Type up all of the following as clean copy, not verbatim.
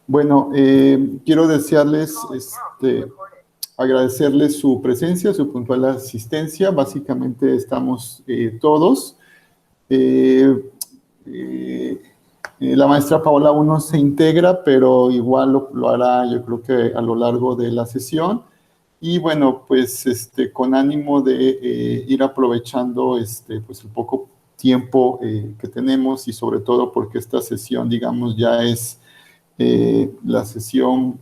Bueno, quiero desearles, agradecerles su presencia, su puntual asistencia. Básicamente estamos todos. La maestra Paola aún no se integra, pero igual lo hará, yo creo que a lo largo de la sesión. Y bueno, pues con ánimo de ir aprovechando pues el poco tiempo que tenemos, y sobre todo porque esta sesión, digamos, ya es la sesión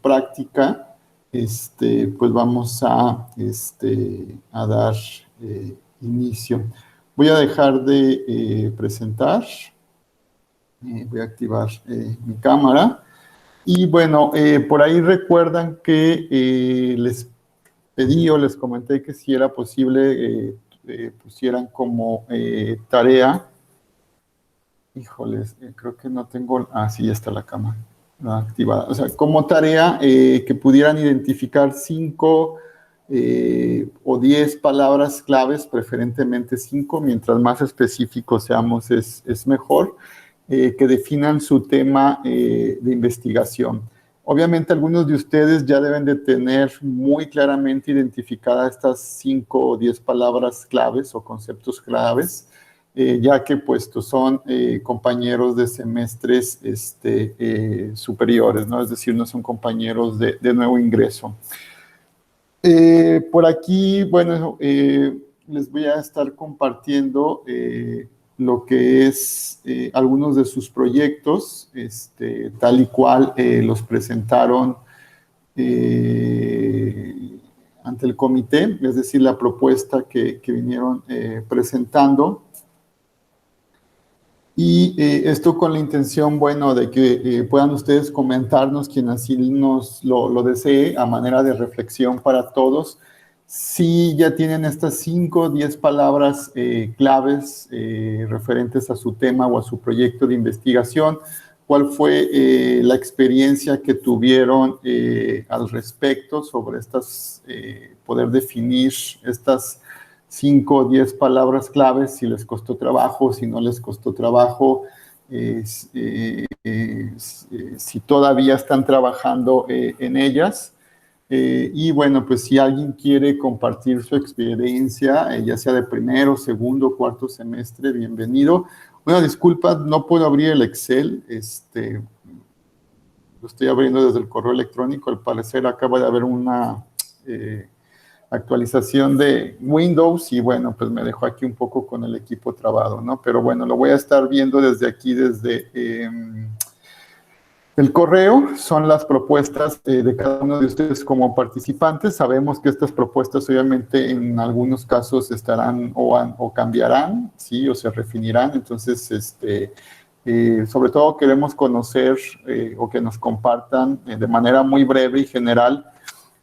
práctica, pues vamos a dar inicio. Voy a dejar de presentar. Voy a activar mi cámara. Y bueno, por ahí recuerdan que les pedí o les comenté que si era posible pusieran como tarea. Híjoles, creo que no tengo. Ah, sí, ya está la cámara activada. O sea, como tarea que pudieran identificar 5 o 10 palabras claves, preferentemente 5, mientras más específicos seamos es mejor, que definan su tema de investigación. Obviamente algunos de ustedes ya deben de tener muy claramente identificadas estas 5 o 10 palabras claves o conceptos claves, ya que pues son compañeros de semestres superiores, ¿no? Es decir, no son compañeros de nuevo ingreso. Por aquí, bueno, les voy a estar compartiendo lo que es algunos de sus proyectos, tal y cual los presentaron ante el comité, es decir, la propuesta que vinieron presentando. Y esto con la intención, bueno, de que puedan ustedes comentarnos, quien así nos lo desee, a manera de reflexión para todos, si ya tienen estas 5 o 10 palabras claves referentes a su tema o a su proyecto de investigación. ¿Cuál fue la experiencia que tuvieron al respecto sobre estas, poder definir estas 5 o 10 palabras claves, si les costó trabajo, si no les costó trabajo, si todavía están trabajando en ellas? Y bueno, pues si alguien quiere compartir su experiencia, ya sea de primero, segundo, cuarto semestre, bienvenido. Una disculpa, no puedo abrir el Excel, lo estoy abriendo desde el correo electrónico. Al parecer acaba de haber una actualización de Windows y bueno, pues me dejó aquí un poco con el equipo trabado, ¿no? Pero bueno, lo voy a estar viendo desde aquí, desde el correo. Son las propuestas de cada uno de ustedes como participantes. Sabemos que estas propuestas obviamente en algunos casos estarán o cambiarán, ¿sí? O se refinirán. Entonces, sobre todo queremos conocer o que nos compartan de manera muy breve y general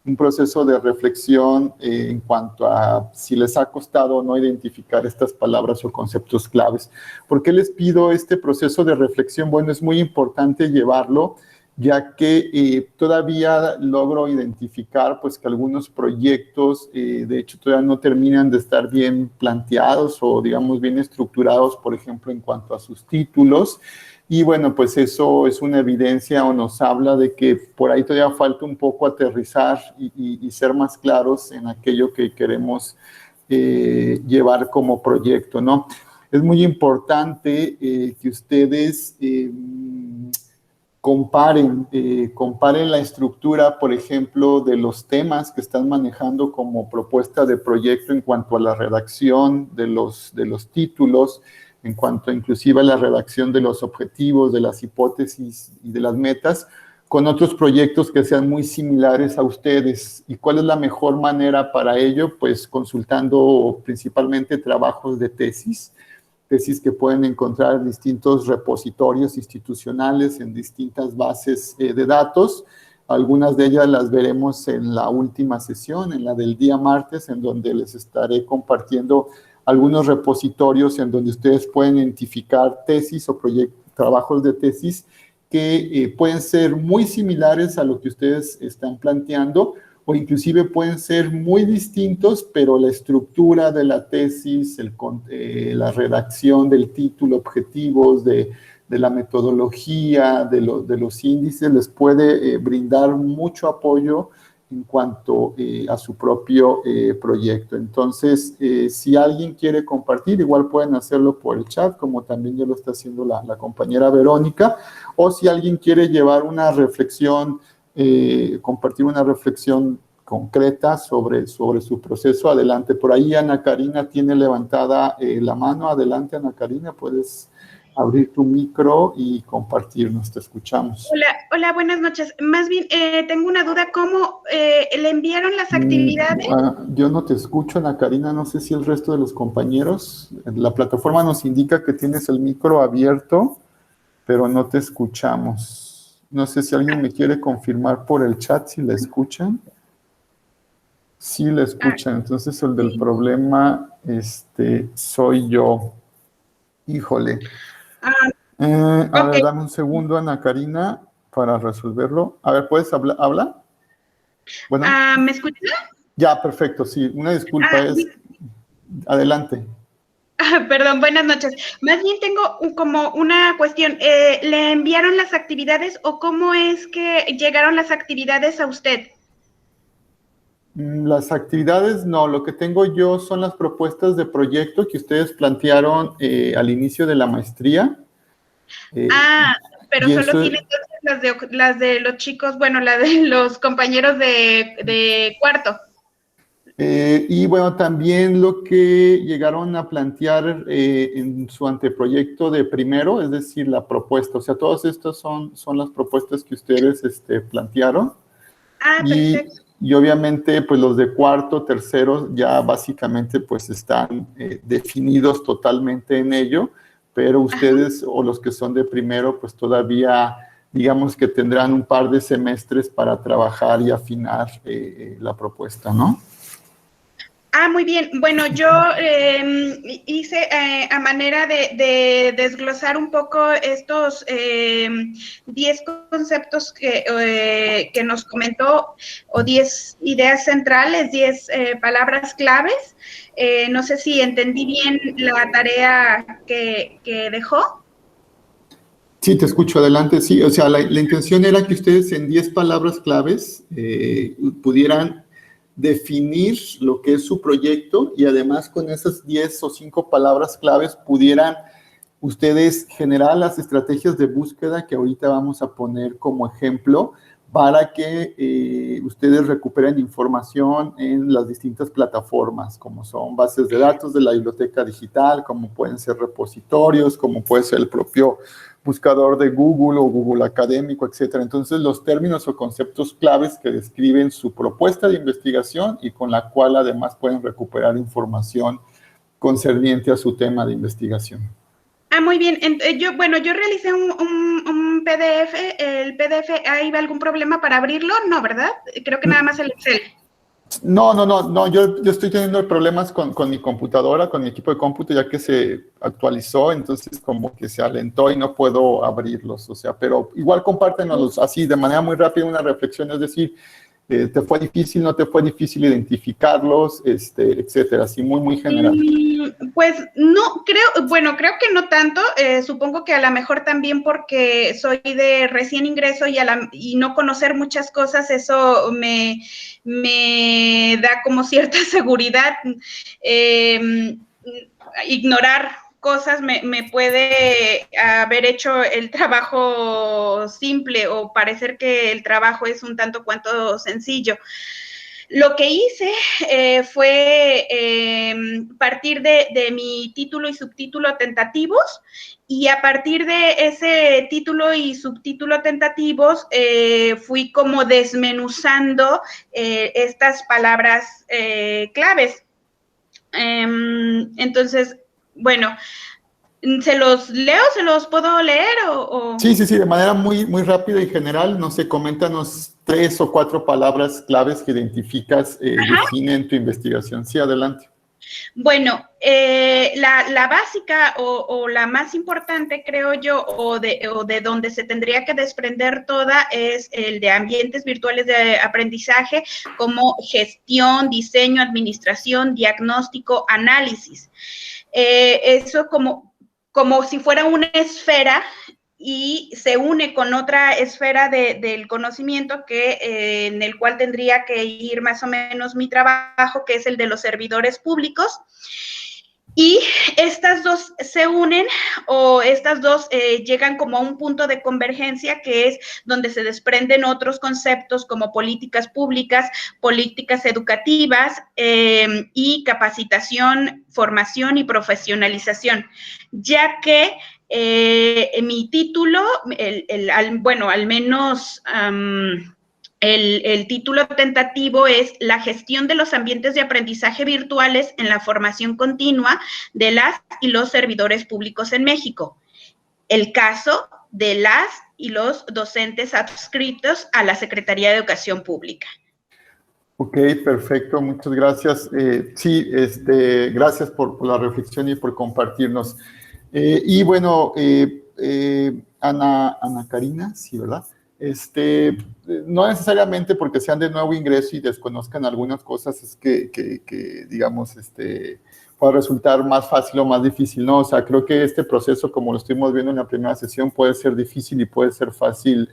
un proceso de reflexión en cuanto a si les ha costado o no identificar estas palabras o conceptos claves. ¿Por qué les pido este proceso de reflexión? Bueno, es muy importante llevarlo, ya que todavía logro identificar pues que algunos proyectos de hecho todavía no terminan de estar bien planteados o digamos bien estructurados, por ejemplo, en cuanto a sus títulos. Y bueno, pues eso es una evidencia o nos habla de que por ahí todavía falta un poco aterrizar y ser más claros en aquello que queremos llevar como proyecto, ¿no? Es muy importante que ustedes comparen la estructura, por ejemplo, de los temas que están manejando como propuesta de proyecto en cuanto a la redacción de los títulos, en cuanto inclusive a la redacción de los objetivos, de las hipótesis y de las metas, con otros proyectos que sean muy similares a ustedes. ¿Y cuál es la mejor manera para ello? Pues consultando principalmente trabajos de tesis que pueden encontrar en distintos repositorios institucionales, en distintas bases de datos. Algunas de ellas las veremos en la última sesión, en la del día martes, en donde les estaré compartiendo algunos repositorios en donde ustedes pueden identificar tesis o trabajos de tesis que pueden ser muy similares a lo que ustedes están planteando o inclusive pueden ser muy distintos, pero la estructura de la tesis, la redacción del título, objetivos, de de la metodología, de los índices, les puede brindar mucho apoyo en cuanto a su propio proyecto. Entonces, si alguien quiere compartir, igual pueden hacerlo por el chat, como también ya lo está haciendo la compañera Verónica, o si alguien quiere llevar una reflexión, compartir una reflexión concreta sobre su proceso, adelante. Por ahí Ana Karina tiene levantada la mano. Adelante, Ana Karina, puedes abrir tu micro y compartirnos, te escuchamos. Hola, buenas noches. Más bien, tengo una duda, ¿cómo le enviaron las actividades? Yo no te escucho, Ana Karina, no sé si el resto de los compañeros, la plataforma nos indica que tienes el micro abierto, pero no te escuchamos. No sé si alguien me quiere confirmar por el chat si la escuchan. Sí la escuchan, entonces el del problema soy yo. Híjole. A ver, dame un segundo, Ana Karina, para resolverlo. A ver, ¿puedes hablar? ¿Habla? Bueno. ¿Me escuchas? Ya, perfecto, sí. Una disculpa, adelante. Perdón, buenas noches. Más bien tengo como una cuestión. ¿Le enviaron las actividades o cómo es que llegaron las actividades a usted? Las actividades no, lo que tengo yo son las propuestas de proyecto que ustedes plantearon al inicio de la maestría. Pero solo tiene entonces las de los chicos, bueno, las de los compañeros de cuarto. Y bueno, también lo que llegaron a plantear en su anteproyecto de primero, es decir, la propuesta. O sea, todas estas son las propuestas que ustedes plantearon. Perfecto. Y obviamente, pues los de cuarto, tercero, ya básicamente pues están definidos totalmente en ello, pero ustedes o los que son de primero, pues todavía, digamos que tendrán un par de semestres para trabajar y afinar la propuesta, ¿no? Muy bien. Bueno, yo hice a manera de desglosar un poco estos 10 conceptos que nos comentó, o 10 ideas centrales, 10 palabras claves. No sé si entendí bien la tarea que dejó. Sí, te escucho, adelante. Sí, o sea, la intención era que ustedes en 10 palabras claves pudieran definir lo que es su proyecto y además con esas 10 o 5 palabras claves pudieran ustedes generar las estrategias de búsqueda que ahorita vamos a poner como ejemplo para que ustedes recuperen información en las distintas plataformas, como son bases de datos de la biblioteca digital, como pueden ser repositorios, como puede ser el propio buscador de Google o Google Académico, etcétera. Entonces, los términos o conceptos claves que describen su propuesta de investigación y con la cual además pueden recuperar información concerniente a su tema de investigación. Muy bien. Yo realicé un PDF. ¿El PDF, ahí va algún problema para abrirlo? No, ¿verdad? Creo que nada más el Excel. No, yo estoy teniendo problemas con mi computadora, con mi equipo de cómputo, ya que se actualizó, entonces como que se alentó y no puedo abrirlos, o sea, pero igual compártenos así de manera muy rápida una reflexión, es decir, ¿te fue difícil, no te fue difícil identificarlos, etcétera, así muy general? Pues no, creo que no tanto, supongo que a lo mejor también porque soy de recién ingreso y no conocer muchas cosas, eso me da como cierta seguridad. Ignorar cosas me puede haber hecho el trabajo simple o parecer que el trabajo es un tanto cuanto sencillo. Lo que hice fue partir de mi título y subtítulo tentativos, y a partir de ese título y subtítulo tentativos fui como desmenuzando estas palabras claves. Entonces, bueno, ¿se los leo? ¿Se los puedo leer? Sí, de manera muy rápida y general, no sé, coméntanos 3 o 4 palabras claves que identificas, definen tu investigación. Sí, adelante. Bueno, la básica o la más importante, creo yo, o de donde se tendría que desprender toda, es el de ambientes virtuales de aprendizaje, como gestión, diseño, administración, diagnóstico, análisis. Eso como si fuera una esfera, y se une con otra esfera del conocimiento en el cual tendría que ir más o menos mi trabajo, que es el de los servidores públicos. Y estas dos se unen o estas dos llegan como a un punto de convergencia, que es donde se desprenden otros conceptos como políticas públicas, políticas educativas y capacitación, formación y profesionalización, ya que mi título, bueno, al menos... El título tentativo es La gestión de los ambientes de aprendizaje virtuales en la formación continua de las y los servidores públicos en México. El caso de las y los docentes adscritos a la Secretaría de Educación Pública. Ok, perfecto, muchas gracias. Sí, gracias por la reflexión y por compartirnos. Y bueno, Ana Karina, sí, ¿verdad? No necesariamente porque sean de nuevo ingreso y desconozcan algunas cosas es que digamos, pueda resultar más fácil o más difícil, ¿no? O sea, creo que este proceso, como lo estuvimos viendo en la primera sesión, puede ser difícil y puede ser fácil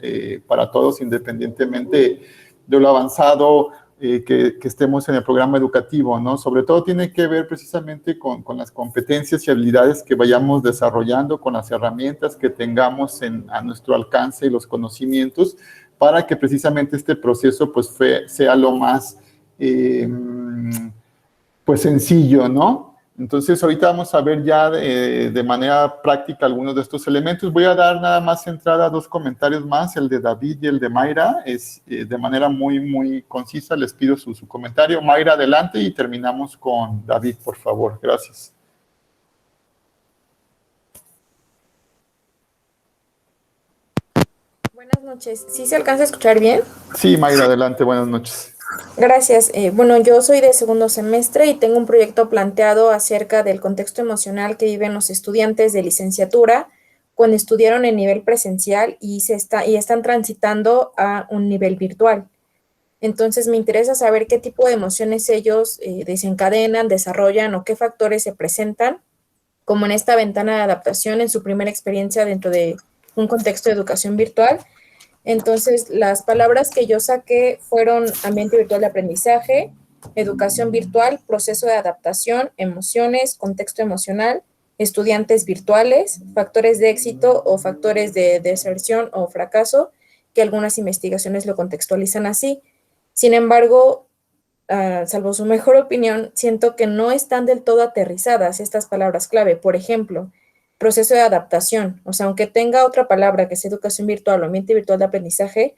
para todos, independientemente de lo avanzado que estemos en el programa educativo, ¿no? Sobre todo tiene que ver precisamente con las competencias y habilidades que vayamos desarrollando, con las herramientas que tengamos a nuestro alcance y los conocimientos para que precisamente este proceso pues sea lo más pues sencillo, ¿no? Entonces, ahorita vamos a ver ya de manera práctica algunos de estos elementos. Voy a dar nada más entrada a dos comentarios más, el de David y el de Mayra. De manera muy, muy concisa, les pido su comentario. Mayra, adelante y terminamos con David, por favor. Gracias. Buenas noches. ¿Sí se alcanza a escuchar bien? Sí, Mayra, adelante. Buenas noches. Gracias. Bueno, yo soy de segundo semestre y tengo un proyecto planteado acerca del contexto emocional que viven los estudiantes de licenciatura cuando estudiaron en nivel presencial y están transitando a un nivel virtual. Entonces, me interesa saber qué tipo de emociones ellos desencadenan, desarrollan o qué factores se presentan, como en esta ventana de adaptación en su primera experiencia dentro de un contexto de educación virtual. Entonces, las palabras que yo saqué fueron ambiente virtual de aprendizaje, educación virtual, proceso de adaptación, emociones, contexto emocional, estudiantes virtuales, factores de éxito o factores de deserción o fracaso, que algunas investigaciones lo contextualizan así. Sin embargo, salvo su mejor opinión, siento que no están del todo aterrizadas estas palabras clave. Por ejemplo, proceso de adaptación. O sea, aunque tenga otra palabra que sea educación virtual o ambiente virtual de aprendizaje,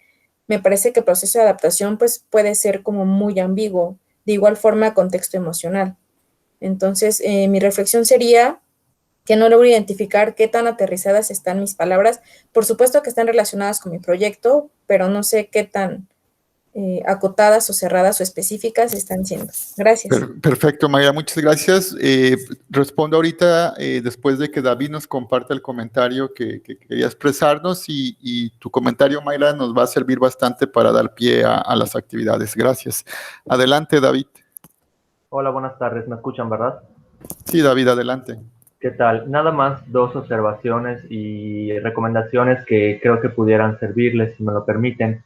me parece que el proceso de adaptación pues, puede ser como muy ambiguo. De igual forma, contexto emocional. Entonces, mi reflexión sería que no logro identificar qué tan aterrizadas están mis palabras. Por supuesto que están relacionadas con mi proyecto, pero no sé qué tan acotadas o cerradas o específicas están siendo. Gracias. Perfecto, Mayra, muchas gracias. Respondo ahorita después de que David nos comparta el comentario que quería expresarnos y tu comentario, Mayra, nos va a servir bastante para dar pie a las actividades. Gracias. Adelante, David. Hola, buenas tardes. ¿Me escuchan, verdad? Sí, David, adelante. ¿Qué tal? Nada más dos observaciones y recomendaciones que creo que pudieran servirles, si me lo permiten.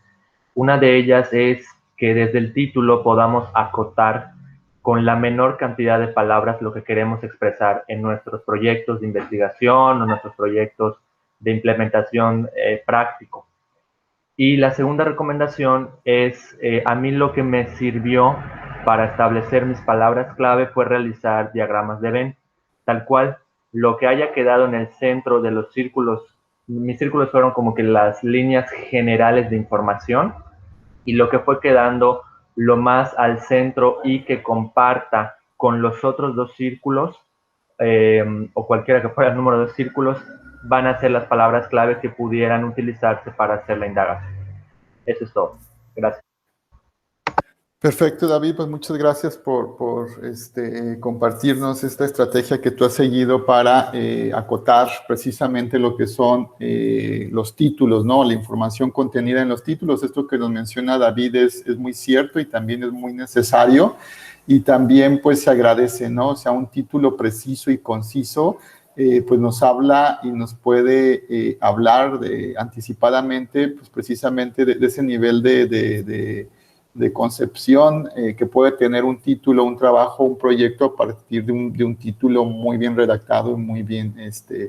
Una de ellas es que desde el título podamos acotar con la menor cantidad de palabras lo que queremos expresar en nuestros proyectos de investigación o nuestros proyectos de implementación práctico. Y la segunda recomendación es, a mí lo que me sirvió para establecer mis palabras clave fue realizar diagramas de Venn, tal cual lo que haya quedado en el centro de los círculos. Mis círculos fueron como que las líneas generales de información y lo que fue quedando lo más al centro y que comparta con los otros dos círculos o cualquiera que fuera el número de círculos van a ser las palabras clave que pudieran utilizarse para hacer la indagación. Eso es todo. Gracias. Perfecto, David, pues muchas gracias por compartirnos esta estrategia que tú has seguido para acotar precisamente lo que son los títulos, ¿no? La información contenida en los títulos. Esto que nos menciona David es muy cierto y también es muy necesario y también pues se agradece, ¿no? O sea, un título preciso y conciso pues nos habla y nos puede hablar anticipadamente, pues precisamente de ese nivel de concepción que puede tener un título, un trabajo, un proyecto a partir de un título muy bien redactado y muy bien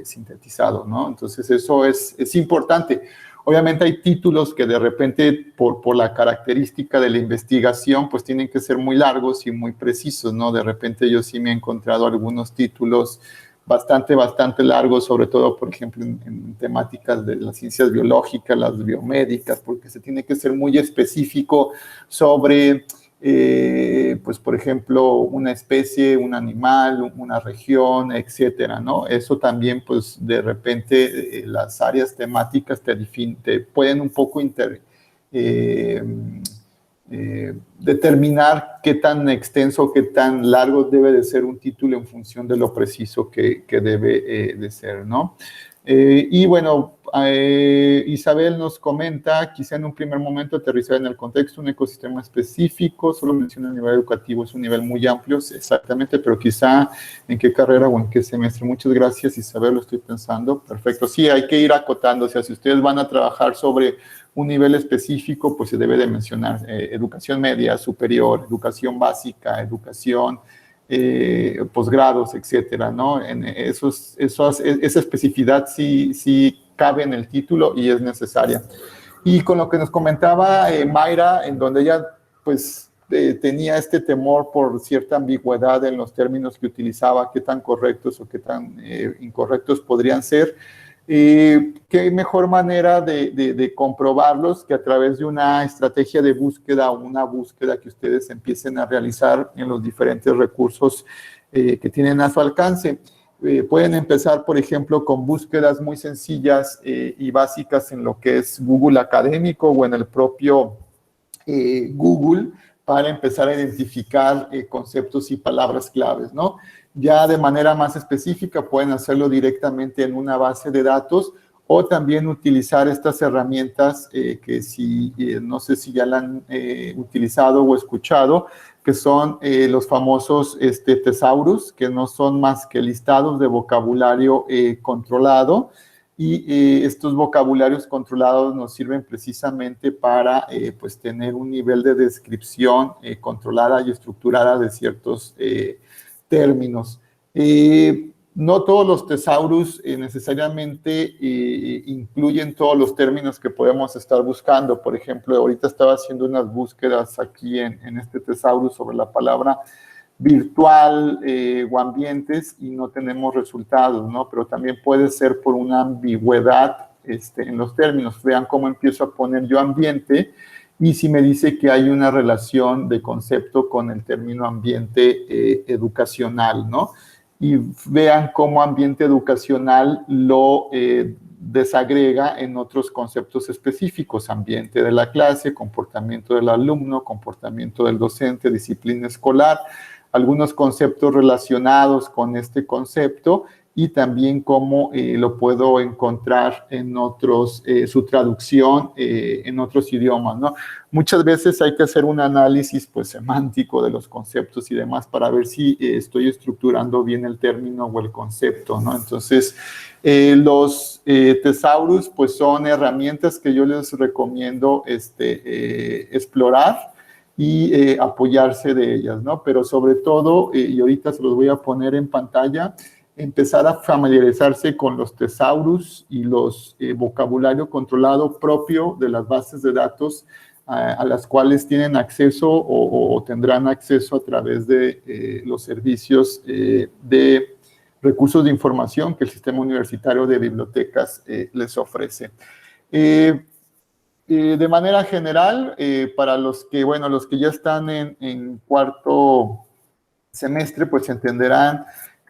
sintetizado, ¿no? Entonces eso es importante. Obviamente hay títulos que de repente por la característica de la investigación pues tienen que ser muy largos y muy precisos, ¿no? De repente yo sí me he encontrado algunos títulos bastante largos, sobre todo, por ejemplo, en temáticas de las ciencias biológicas, las biomédicas, porque se tiene que ser muy específico sobre, pues, por ejemplo, una especie, un animal, una región, etcétera, ¿no? Eso también, pues, de repente, las áreas temáticas te pueden un poco determinar qué tan extenso, qué tan largo debe de ser un título en función de lo preciso que debe de ser, ¿no? Y bueno, Isabel nos comenta, quizá en un primer momento aterrizar en el contexto, un ecosistema específico, solo menciona el nivel educativo, es un nivel muy amplio, exactamente, pero quizá en qué carrera o en qué semestre. Muchas gracias, Isabel, lo estoy pensando. Perfecto, sí, hay que ir acotando, o sea, si ustedes van a trabajar sobre un nivel específico, pues se debe de mencionar educación media, superior, educación básica, educación, posgrados, etcétera, ¿no? Esa especificidad sí cabe en el título y es necesaria. Y con lo que nos comentaba Mayra, en donde ella, pues, tenía este temor por cierta ambigüedad en los términos que utilizaba, qué tan correctos o qué tan incorrectos podrían ser. ¿Qué mejor manera de comprobarlos que a través de una estrategia de búsqueda o una búsqueda que ustedes empiecen a realizar en los diferentes recursos que tienen a su alcance? Pueden empezar, por ejemplo, con búsquedas muy sencillas y básicas en lo que es Google Académico o en el propio Google, para empezar a identificar conceptos y palabras claves, ¿no? Ya de manera más específica pueden hacerlo directamente en una base de datos o también utilizar estas herramientas que no sé si ya la han utilizado o escuchado, que son los famosos tesaurus, que no son más que listados de vocabulario controlado. Y estos vocabularios controlados nos sirven precisamente para pues tener un nivel de descripción controlada y estructurada de ciertos términos. No todos los tesaurus necesariamente incluyen todos los términos que podemos estar buscando. Por ejemplo, ahorita estaba haciendo unas búsquedas aquí en este tesaurus sobre la palabra virtual o ambientes y no tenemos resultados, ¿no? Pero también puede ser por una ambigüedad en los términos. Vean cómo empiezo a poner yo ambiente y si me dice que hay una relación de concepto con el término ambiente educacional, ¿no? Y vean cómo ambiente educacional lo desagrega en otros conceptos específicos: ambiente de la clase, comportamiento del alumno, comportamiento del docente, disciplina escolar, algunos conceptos relacionados con este concepto y también cómo lo puedo encontrar en otros, su traducción en otros idiomas, ¿no? Muchas veces hay que hacer un análisis, pues, semántico de los conceptos y demás para ver si estoy estructurando bien el término o el concepto, ¿no? Entonces, los tesaurus, pues, son herramientas que yo les recomiendo explorar y apoyarse de ellas, ¿no? Pero sobre todo, y ahorita se los voy a poner en pantalla, empezar a familiarizarse con los tesaurus y los vocabulario controlado propio de las bases de datos a las cuales tienen acceso o tendrán acceso a través de los servicios de recursos de información que el Sistema Universitario de Bibliotecas les ofrece. De manera general, para los que ya están en cuarto semestre, pues entenderán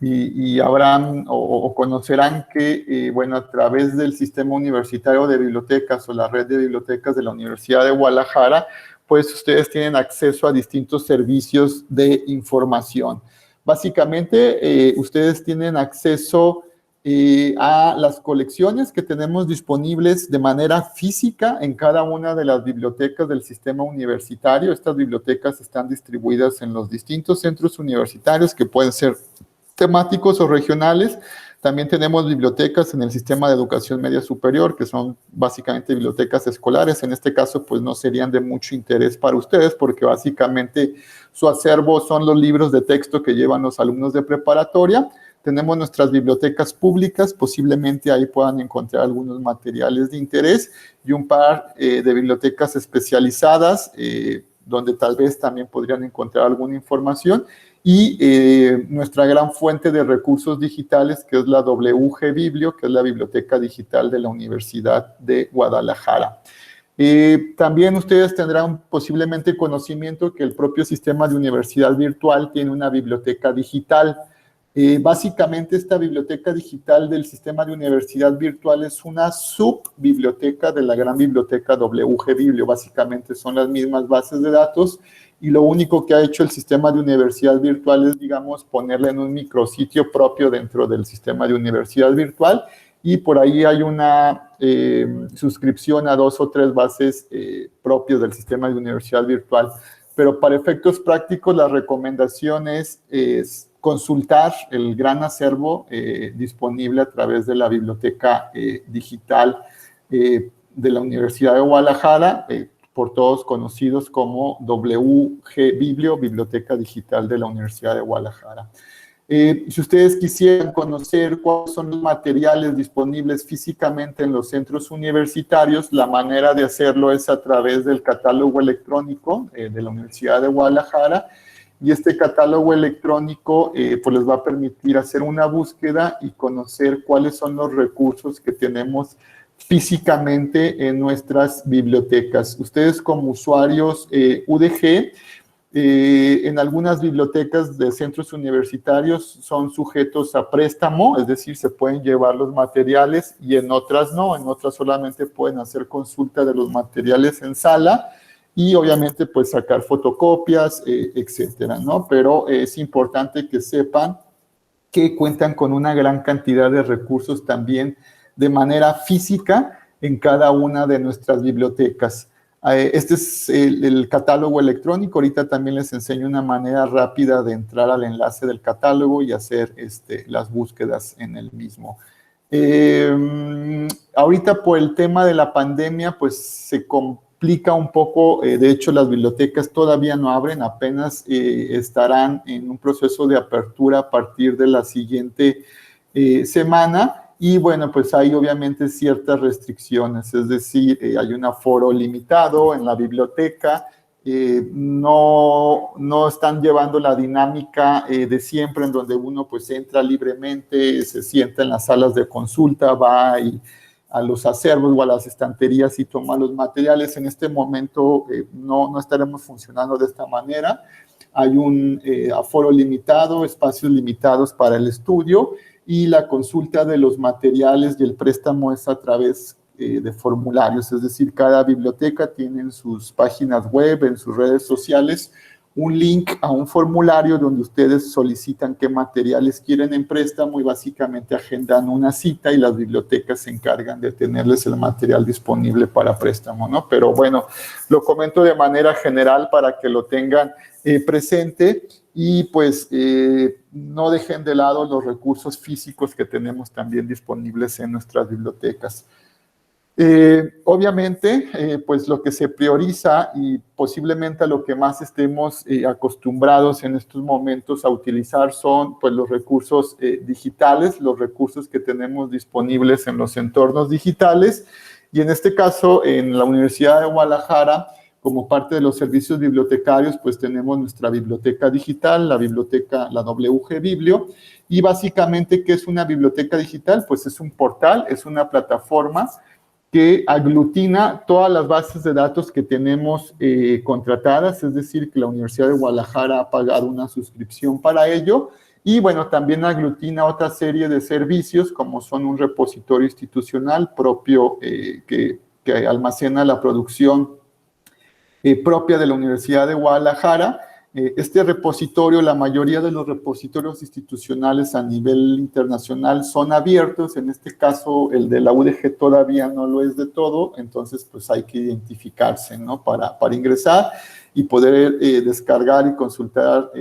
y habrán o conocerán que, a través del Sistema Universitario de Bibliotecas o la red de bibliotecas de la Universidad de Guadalajara, pues ustedes tienen acceso a distintos servicios de información. Básicamente, ustedes tienen acceso a las colecciones que tenemos disponibles de manera física en cada una de las bibliotecas del sistema universitario. Estas bibliotecas están distribuidas en los distintos centros universitarios que pueden ser temáticos o regionales. También tenemos bibliotecas en el sistema de educación media superior, que son básicamente bibliotecas escolares. En este caso, pues no serían de mucho interés para ustedes, porque básicamente su acervo son los libros de texto que llevan los alumnos de preparatoria. Tenemos nuestras bibliotecas públicas, posiblemente ahí puedan encontrar algunos materiales de interés, y un par de bibliotecas especializadas, donde tal vez también podrían encontrar alguna información. Y nuestra gran fuente de recursos digitales, que es la WG Biblio, que es la Biblioteca Digital de la Universidad de Guadalajara. También ustedes tendrán posiblemente conocimiento que el propio sistema de universidad virtual tiene una biblioteca digital. Básicamente esta biblioteca digital del sistema de universidad virtual es una subbiblioteca de la gran biblioteca WG Biblio. Básicamente son las mismas bases de datos, y lo único que ha hecho el sistema de universidad virtual es, digamos, ponerle en un micrositio propio dentro del sistema de universidad virtual, y por ahí hay una suscripción a 2 o 3 bases propias del sistema de universidad virtual. Pero para efectos prácticos, la recomendación es consultar el gran acervo disponible a través de la biblioteca digital de la Universidad de Guadalajara, por todos conocidos como WG Biblio, Biblioteca Digital de la Universidad de Guadalajara. Si ustedes quisieran conocer cuáles son los materiales disponibles físicamente en los centros universitarios, la manera de hacerlo es a través del catálogo electrónico de la Universidad de Guadalajara, y este catálogo electrónico pues les va a permitir hacer una búsqueda y conocer cuáles son los recursos que tenemos físicamente en nuestras bibliotecas. Ustedes como usuarios UDG, en algunas bibliotecas de centros universitarios son sujetos a préstamo, es decir, se pueden llevar los materiales, y en otras no, en otras solamente pueden hacer consulta de los materiales en sala y obviamente pues sacar fotocopias, etcétera, ¿no? Pero es importante que sepan que cuentan con una gran cantidad de recursos también de manera física en cada una de nuestras bibliotecas. Este es el catálogo electrónico. Ahorita también les enseño una manera rápida de entrar al enlace del catálogo y hacer las búsquedas en el mismo. Ahorita por el tema de la pandemia, pues se complica un poco. De hecho, las bibliotecas todavía no abren, apenas estarán en un proceso de apertura a partir de la siguiente semana. Y bueno, pues hay obviamente ciertas restricciones, es decir, hay un aforo limitado en la biblioteca, no están llevando la dinámica de siempre, en donde uno pues entra libremente, se sienta en las salas de consulta, va a los acervos o a las estanterías y toma los materiales. En este momento no estaremos funcionando de esta manera. Hay un aforo limitado, espacios limitados para el estudio, y la consulta de los materiales y el préstamo es a través de formularios, es decir, cada biblioteca tiene en sus páginas web, en sus redes sociales, un link a un formulario donde ustedes solicitan qué materiales quieren en préstamo y básicamente agendan una cita, y las bibliotecas se encargan de tenerles el material disponible para préstamo, ¿no? Pero bueno, lo comento de manera general para que lo tengan presente, y pues no dejen de lado los recursos físicos que tenemos también disponibles en nuestras bibliotecas. Obviamente, pues lo que se prioriza, y posiblemente a lo que más estemos acostumbrados en estos momentos a utilizar, son pues los recursos digitales, los recursos que tenemos disponibles en los entornos digitales. Y en este caso, en la Universidad de Guadalajara, como parte de los servicios bibliotecarios, pues tenemos nuestra biblioteca digital, la WG Biblio. Y básicamente, ¿qué es una biblioteca digital? Pues es un portal, es una plataforma que aglutina todas las bases de datos que tenemos contratadas, es decir, que la Universidad de Guadalajara ha pagado una suscripción para ello. Y bueno, también aglutina otra serie de servicios, como son un repositorio institucional propio que almacena la producción propia de la Universidad de Guadalajara. Este repositorio, la mayoría de los repositorios institucionales a nivel internacional son abiertos. En este caso, el de la UDG todavía no lo es de todo, entonces pues hay que identificarse, ¿no? Para ingresar y poder descargar y consultar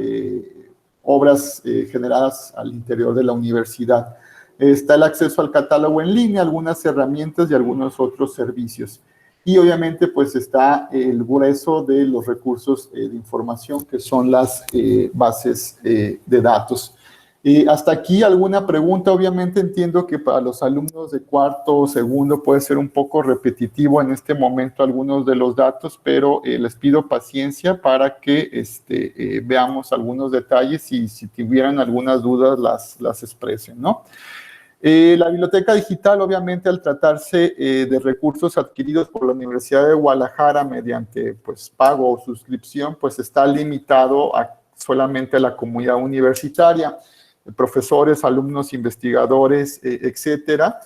obras generadas al interior de la universidad. Está el acceso al catálogo en línea, algunas herramientas y algunos otros servicios. Y obviamente pues está el grueso de los recursos de información que son las bases de datos. Hasta aquí alguna pregunta. Obviamente entiendo que para los alumnos de cuarto o segundo puede ser un poco repetitivo en este momento algunos de los datos, pero les pido paciencia para que veamos algunos detalles y si tuvieran algunas dudas las expresen, ¿no? La biblioteca digital, obviamente, al tratarse de recursos adquiridos por la Universidad de Guadalajara mediante pues, pago o suscripción, pues está limitado solamente a la comunidad universitaria, profesores, alumnos, investigadores, etcétera,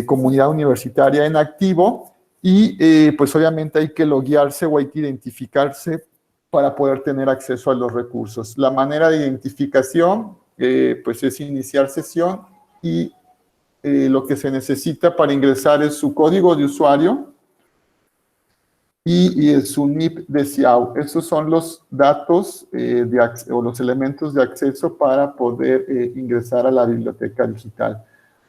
comunidad universitaria en activo, y pues obviamente hay que loguearse o hay que identificarse para poder tener acceso a los recursos. La manera de identificación pues es iniciar sesión, y lo que se necesita para ingresar es su código de usuario y su NIP de SIAU. Esos son los datos o los elementos de acceso para poder ingresar a la biblioteca digital.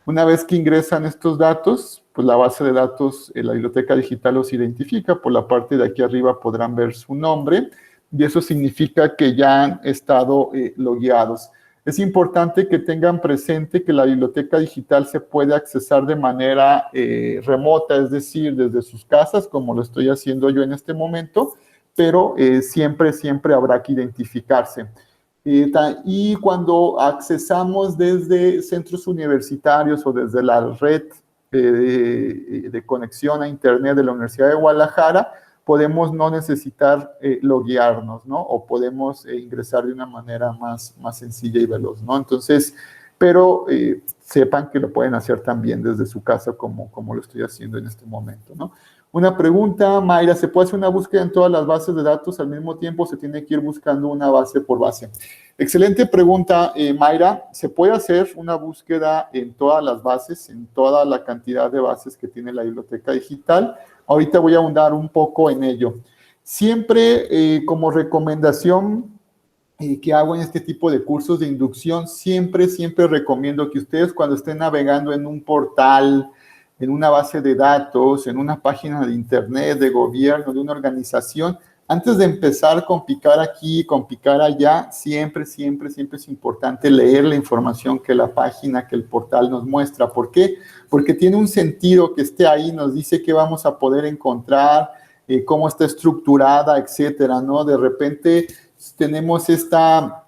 Una vez que ingresan estos datos, pues la base de datos, la biblioteca digital los identifica. Por la parte de aquí arriba podrán ver su nombre, y eso significa que ya han estado logueados. Es importante que tengan presente que la biblioteca digital se puede accesar de manera remota, es decir, desde sus casas, como lo estoy haciendo yo en este momento, pero siempre habrá que identificarse. Y cuando accesamos desde centros universitarios o desde la red de conexión a Internet de la Universidad de Guadalajara, podemos no necesitar loguearnos, ¿no? O podemos ingresar de una manera más sencilla y veloz, ¿no? Entonces, pero sepan que lo pueden hacer también desde su casa como lo estoy haciendo en este momento, ¿no? Una pregunta, Mayra, ¿se puede hacer una búsqueda en todas las bases de datos al mismo tiempo o se tiene que ir buscando una base por base? Excelente pregunta, Mayra. Se puede hacer una búsqueda en todas las bases, en toda la cantidad de bases que tiene la biblioteca digital. Ahorita voy a ahondar un poco en ello. Siempre como recomendación que hago en este tipo de cursos de inducción, siempre recomiendo que ustedes cuando estén navegando en un portal, en una base de datos, en una página de internet, de gobierno, de una organización, antes de empezar con picar aquí, con picar allá, siempre es importante leer la información que la página, que el portal nos muestra. ¿Por qué? Porque tiene un sentido que esté ahí, nos dice qué vamos a poder encontrar, cómo está estructurada, etcétera, ¿no? De repente tenemos esta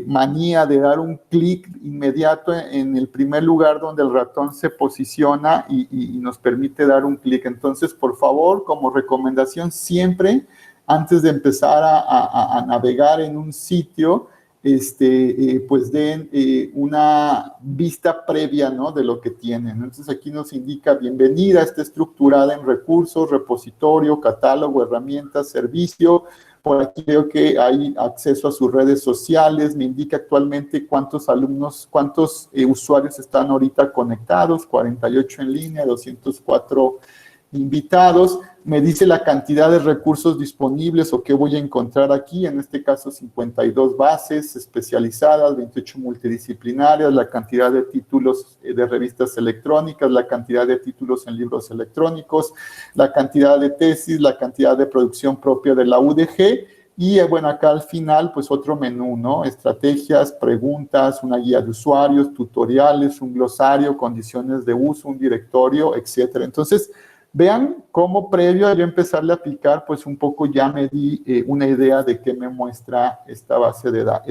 manía de dar un clic inmediato en el primer lugar donde el ratón se posiciona y nos permite dar un clic. Entonces, por favor, como recomendación, siempre antes de empezar a navegar en un sitio, pues den una vista previa, ¿no? De lo que tienen. Entonces aquí nos indica bienvenida, está estructurada en recursos, repositorio, catálogo, herramientas, servicio. Por aquí veo que hay acceso a sus redes sociales, me indica actualmente cuántos alumnos, cuántos usuarios están ahorita conectados, 48 en línea, 204 invitados, me dice la cantidad de recursos disponibles o qué voy a encontrar aquí, en este caso 52 bases especializadas, 28 multidisciplinarias, la cantidad de títulos de revistas electrónicas, la cantidad de títulos en libros electrónicos, la cantidad de tesis, la cantidad de producción propia de la UDG, y bueno, acá al final, pues otro menú, ¿no? Estrategias, preguntas, una guía de usuarios, tutoriales, un glosario, condiciones de uso, un directorio, etcétera. Entonces, vean cómo previo a yo empezarle a aplicar, pues un poco ya me di una idea de qué me muestra esta base de datos,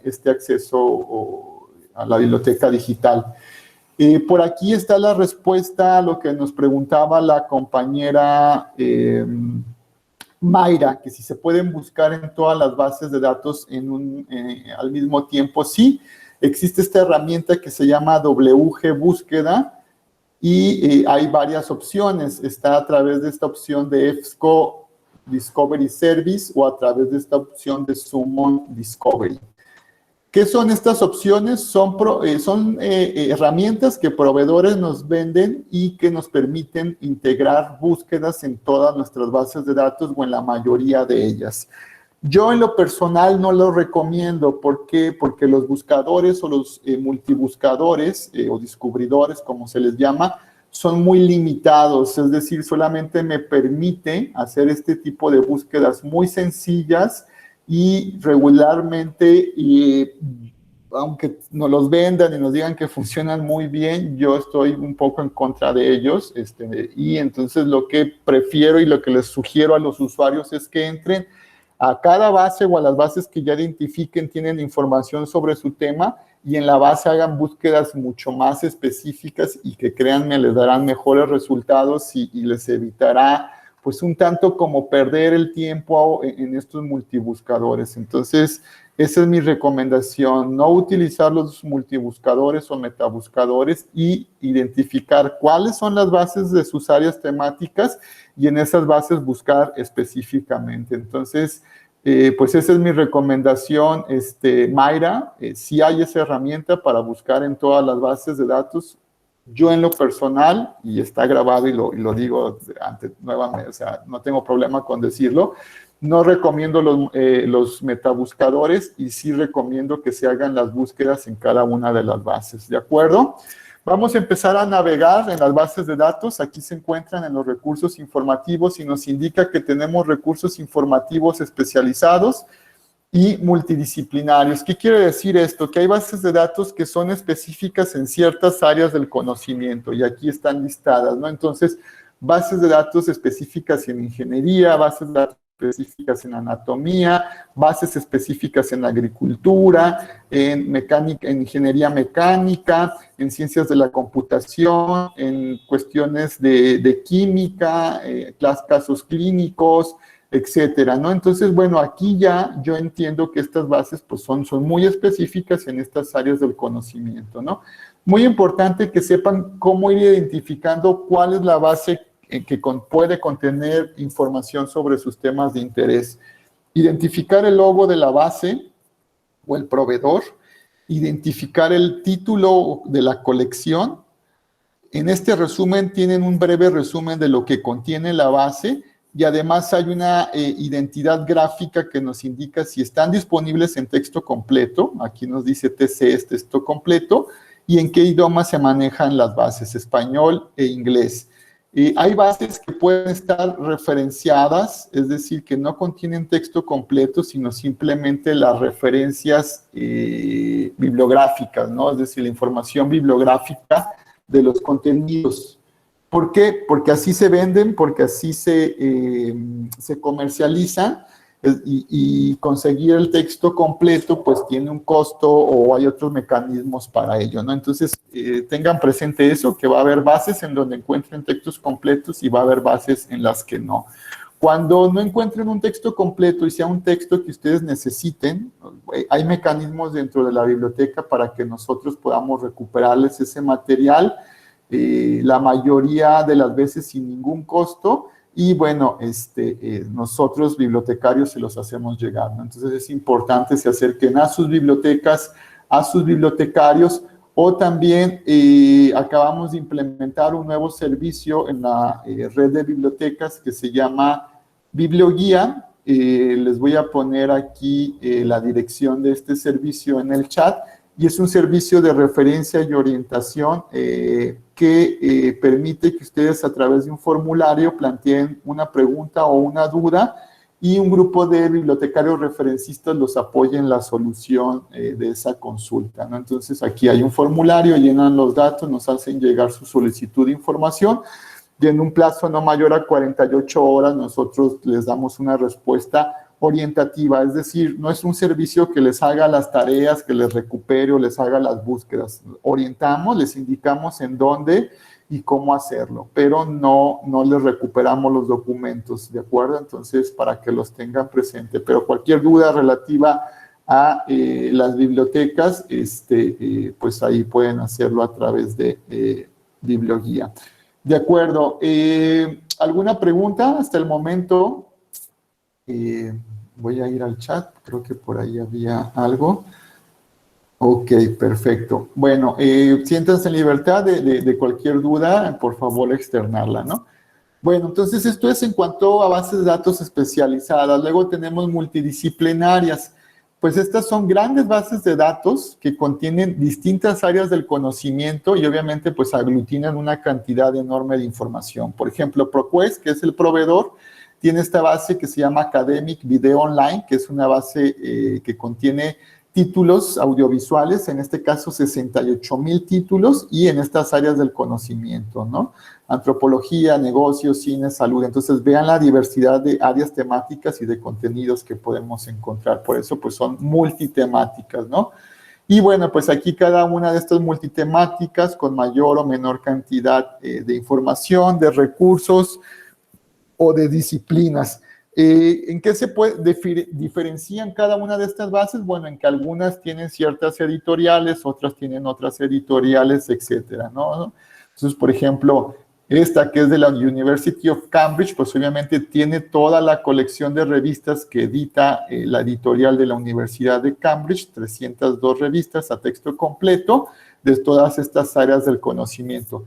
este acceso a la biblioteca digital. Por aquí está la respuesta a lo que nos preguntaba la compañera Mayra, que si se pueden buscar en todas las bases de datos al mismo tiempo. Sí, existe esta herramienta que se llama WG Búsqueda, y hay varias opciones. Está a través de esta opción de EBSCO Discovery Service o a través de esta opción de Summon Discovery. ¿Qué son estas opciones? Son herramientas que proveedores nos venden y que nos permiten integrar búsquedas en todas nuestras bases de datos o en la mayoría de ellas. Yo en lo personal no lo recomiendo. ¿Por qué? Porque los buscadores o los multibuscadores o descubridores, como se les llama, son muy limitados, es decir, solamente me permite hacer este tipo de búsquedas muy sencillas y regularmente, aunque nos los vendan y nos digan que funcionan muy bien, yo estoy un poco en contra de ellos, y entonces lo que prefiero y lo que les sugiero a los usuarios es que entren a cada base o a las bases que ya identifiquen, tienen información sobre su tema, y en la base hagan búsquedas mucho más específicas y que, créanme, les darán mejores resultados y les evitará, pues, un tanto como perder el tiempo en estos multibuscadores. Entonces, esa es mi recomendación, no utilizar los multibuscadores o metabuscadores y identificar cuáles son las bases de sus áreas temáticas y en esas bases buscar específicamente. Entonces, pues esa es mi recomendación, Mayra. Sí hay esa herramienta para buscar en todas las bases de datos. Yo en lo personal, y está grabado y lo digo nuevamente, o sea, no tengo problema con decirlo, no recomiendo los metabuscadores y sí recomiendo que se hagan las búsquedas en cada una de las bases, ¿de acuerdo? Vamos a empezar a navegar en las bases de datos. Aquí se encuentran en los recursos informativos y nos indica que tenemos recursos informativos especializados y multidisciplinarios. ¿Qué quiere decir esto? Que hay bases de datos que son específicas en ciertas áreas del conocimiento y aquí están listadas, ¿no? Entonces, bases de datos específicas en ingeniería, bases de datos específicas en anatomía, bases específicas en agricultura, en mecánica, en ingeniería mecánica, en ciencias de la computación, en cuestiones de química, casos clínicos, etcétera, ¿no? Entonces, bueno, aquí ya yo entiendo que estas bases pues son muy específicas en estas áreas del conocimiento, ¿no? Muy importante que sepan cómo ir identificando cuál es la base que puede contener información sobre sus temas de interés. Identificar el logo de la base o el proveedor, identificar el título de la colección. En este resumen tienen un breve resumen de lo que contiene la base y además hay una identidad gráfica que nos indica si están disponibles en texto completo. Aquí nos dice TC, texto completo, y en qué idioma se manejan las bases, español e inglés. Hay bases que pueden estar referenciadas, es decir, que no contienen texto completo, sino simplemente las referencias bibliográficas, ¿no? Es decir, la información bibliográfica de los contenidos. ¿Por qué? Porque así se venden, porque así se comercializan, y conseguir el texto completo pues tiene un costo o hay otros mecanismos para ello, ¿no? Entonces, tengan presente eso, que va a haber bases en donde encuentren textos completos y va a haber bases en las que no. Cuando no encuentren un texto completo y sea un texto que ustedes necesiten, hay mecanismos dentro de la biblioteca para que nosotros podamos recuperarles ese material, la mayoría de las veces sin ningún costo. Y bueno, nosotros bibliotecarios se los hacemos llegar, ¿no? Entonces es importante que se acerquen a sus bibliotecas, a sus bibliotecarios, o también acabamos de implementar un nuevo servicio en la red de bibliotecas que se llama Biblioguía. Les voy a poner aquí la dirección de este servicio en el chat. Y es un servicio de referencia y orientación que permite que ustedes a través de un formulario planteen una pregunta o una duda y un grupo de bibliotecarios referencistas los apoya en la solución de esa consulta, ¿no? Entonces, aquí hay un formulario, llenan los datos, nos hacen llegar su solicitud de información y en un plazo no mayor a 48 horas nosotros les damos una respuesta orientativa, es decir, no es un servicio que les haga las tareas, que les recupere o les haga las búsquedas. Orientamos, les indicamos en dónde y cómo hacerlo, pero no les recuperamos los documentos, ¿de acuerdo? Entonces, para que los tengan presente. Pero cualquier duda relativa a las bibliotecas, pues ahí pueden hacerlo a través de Biblioguía. De acuerdo. ¿Alguna pregunta hasta el momento? Voy a ir al chat, creo que por ahí había algo. Ok, perfecto. Bueno, siéntanse en libertad de cualquier duda, por favor externarla, ¿no? Bueno, entonces esto es en cuanto a bases de datos especializadas. Luego tenemos multidisciplinarias. Pues estas son grandes bases de datos que contienen distintas áreas del conocimiento y obviamente pues aglutinan una cantidad enorme de información. Por ejemplo, ProQuest, que es el proveedor, tiene esta base que se llama Academic Video Online, que es una base que contiene títulos audiovisuales, en este caso 68,000 títulos, y en estas áreas del conocimiento, ¿no? Antropología, negocios, cine, salud. Entonces, vean la diversidad de áreas temáticas y de contenidos que podemos encontrar. Por eso, pues, son multitemáticas, ¿no? Y bueno, pues aquí cada una de estas multitemáticas con mayor o menor cantidad de información, de recursos o de disciplinas. ¿En qué se diferencian cada una de estas bases? Bueno, en que algunas tienen ciertas editoriales, otras tienen otras editoriales, etcétera, ¿no? Entonces, por ejemplo, esta que es de la University of Cambridge, pues obviamente tiene toda la colección de revistas que edita la editorial de la Universidad de Cambridge, 302 revistas a texto completo de todas estas áreas del conocimiento.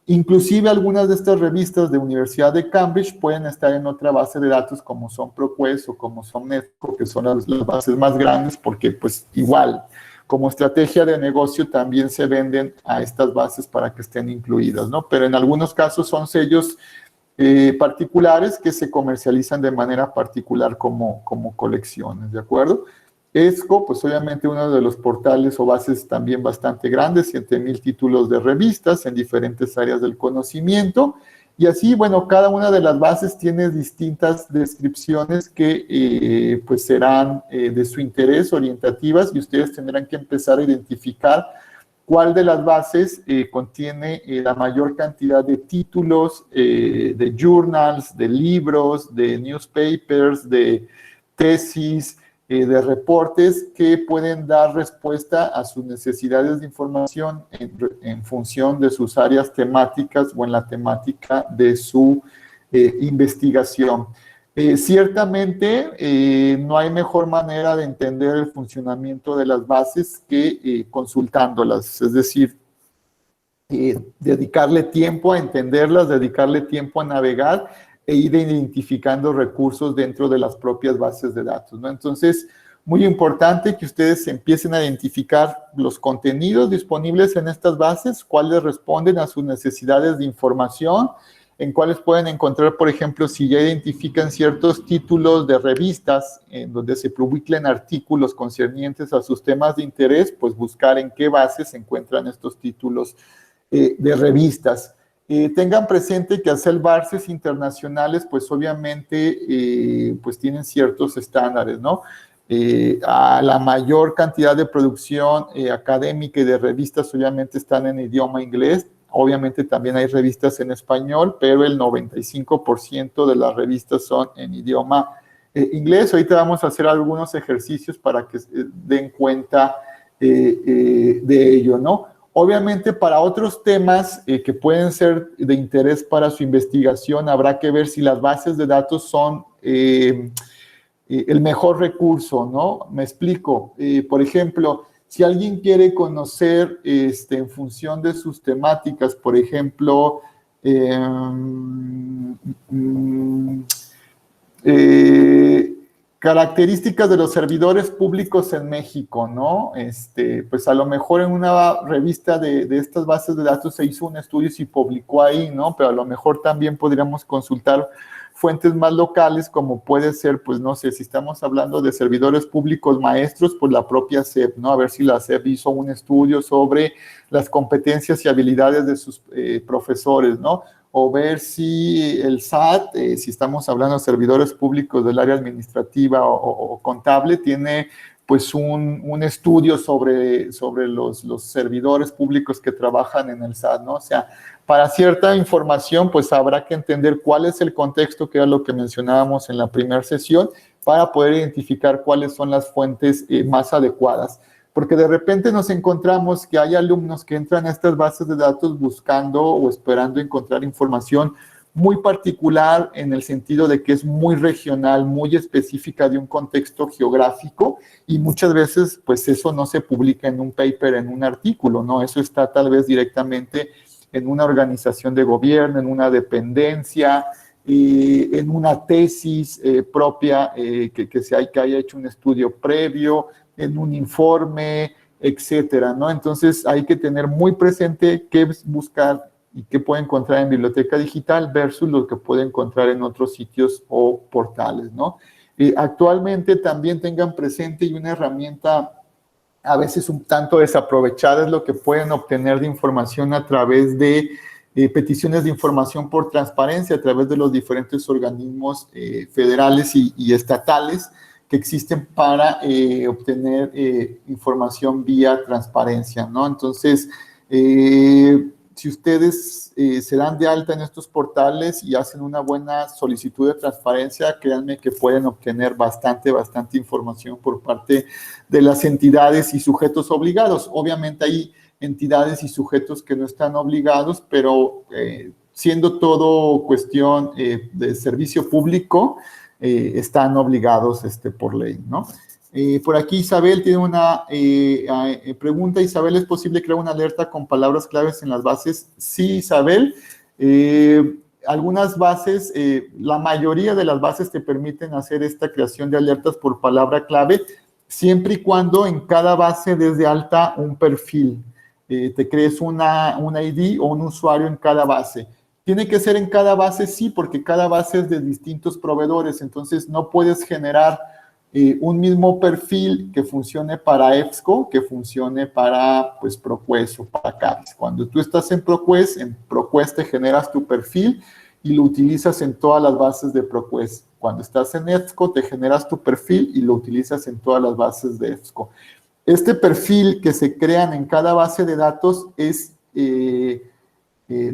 Inclusive algunas de estas revistas de Universidad de Cambridge pueden estar en otra base de datos como son ProQuest o como son Netco, que son las bases más grandes porque pues igual, como estrategia de negocio también se venden a estas bases para que estén incluidas, ¿no? Pero en algunos casos son sellos particulares que se comercializan de manera particular como colecciones, ¿de acuerdo? ESCO, pues obviamente uno de los portales o bases también bastante grandes, 7,000 títulos de revistas en diferentes áreas del conocimiento. Y así, bueno, cada una de las bases tiene distintas descripciones que pues serán de su interés, orientativas, y ustedes tendrán que empezar a identificar cuál de las bases contiene la mayor cantidad de títulos, de journals, de libros, de newspapers, de tesis, de reportes que pueden dar respuesta a sus necesidades de información en función de sus áreas temáticas o en la temática de su investigación. Ciertamente no hay mejor manera de entender el funcionamiento de las bases que consultándolas, es decir, dedicarle tiempo a entenderlas, dedicarle tiempo a navegar e ir identificando recursos dentro de las propias bases de datos, ¿no? Entonces, muy importante que ustedes empiecen a identificar los contenidos disponibles en estas bases, cuáles responden a sus necesidades de información, en cuáles pueden encontrar, por ejemplo, si ya identifican ciertos títulos de revistas en donde se publican artículos concernientes a sus temas de interés, pues buscar en qué bases se encuentran estos títulos de revistas. Tengan presente que hacer bases internacionales, pues obviamente, pues tienen ciertos estándares, ¿no? A la mayor cantidad de producción académica y de revistas obviamente están en idioma inglés. Obviamente también hay revistas en español, pero el 95% de las revistas son en idioma inglés. Ahorita vamos a hacer algunos ejercicios para que den cuenta de ello, ¿no? Obviamente, para otros temas que pueden ser de interés para su investigación, habrá que ver si las bases de datos son el mejor recurso, ¿no? Me explico. Por ejemplo, si alguien quiere conocer en función de sus temáticas, por ejemplo, características de los servidores públicos en México, ¿no? Pues a lo mejor en una revista de estas bases de datos se hizo un estudio y se publicó ahí, ¿no? Pero a lo mejor también podríamos consultar fuentes más locales, como puede ser, pues no sé, si estamos hablando de servidores públicos maestros, pues la propia SEP, ¿no? A ver si la SEP hizo un estudio sobre las competencias y habilidades de sus profesores, ¿no? O ver si el SAT, si estamos hablando de servidores públicos del área administrativa o contable, tiene pues un estudio sobre los servidores públicos que trabajan en el SAT, ¿no? O sea, para cierta información, pues habrá que entender cuál es el contexto, que era lo que mencionábamos en la primera sesión, para poder identificar cuáles son las fuentes más adecuadas. Porque de repente nos encontramos que hay alumnos que entran a estas bases de datos buscando o esperando encontrar información muy particular en el sentido de que es muy regional, muy específica de un contexto geográfico, y muchas veces pues eso no se publica en un paper, en un artículo, ¿no? Eso está tal vez directamente en una organización de gobierno, en una dependencia, en una tesis propia que haya hecho un estudio previo, en un informe, etcétera, ¿no? Entonces hay que tener muy presente qué buscar y qué puede encontrar en biblioteca digital versus lo que puede encontrar en otros sitios o portales, ¿no? Actualmente también tengan presente y una herramienta a veces un tanto desaprovechada es lo que pueden obtener de información a través de peticiones de información por transparencia a través de los diferentes organismos federales y estatales que existen para obtener información vía transparencia, ¿no? Entonces, si ustedes se dan de alta en estos portales y hacen una buena solicitud de transparencia, créanme que pueden obtener bastante información por parte de las entidades y sujetos obligados. Obviamente hay entidades y sujetos que no están obligados, pero siendo todo cuestión de servicio público, están obligados por ley, ¿no? Por aquí Isabel tiene una pregunta. Isabel, ¿es posible crear una alerta con palabras claves en las bases? Sí, Isabel. Algunas bases, la mayoría de las bases te permiten hacer esta creación de alertas por palabra clave, siempre y cuando en cada base des de alta un perfil. Te crees un ID o un usuario en cada base. ¿Tiene que ser en cada base? Sí, porque cada base es de distintos proveedores, entonces no puedes generar un mismo perfil que funcione para EBSCO, que funcione para pues, ProQuest o para CABIS. Cuando tú estás en ProQuest te generas tu perfil y lo utilizas en todas las bases de ProQuest. Cuando estás en EBSCO te generas tu perfil y lo utilizas en todas las bases de EBSCO. Este perfil que se crean en cada base de datos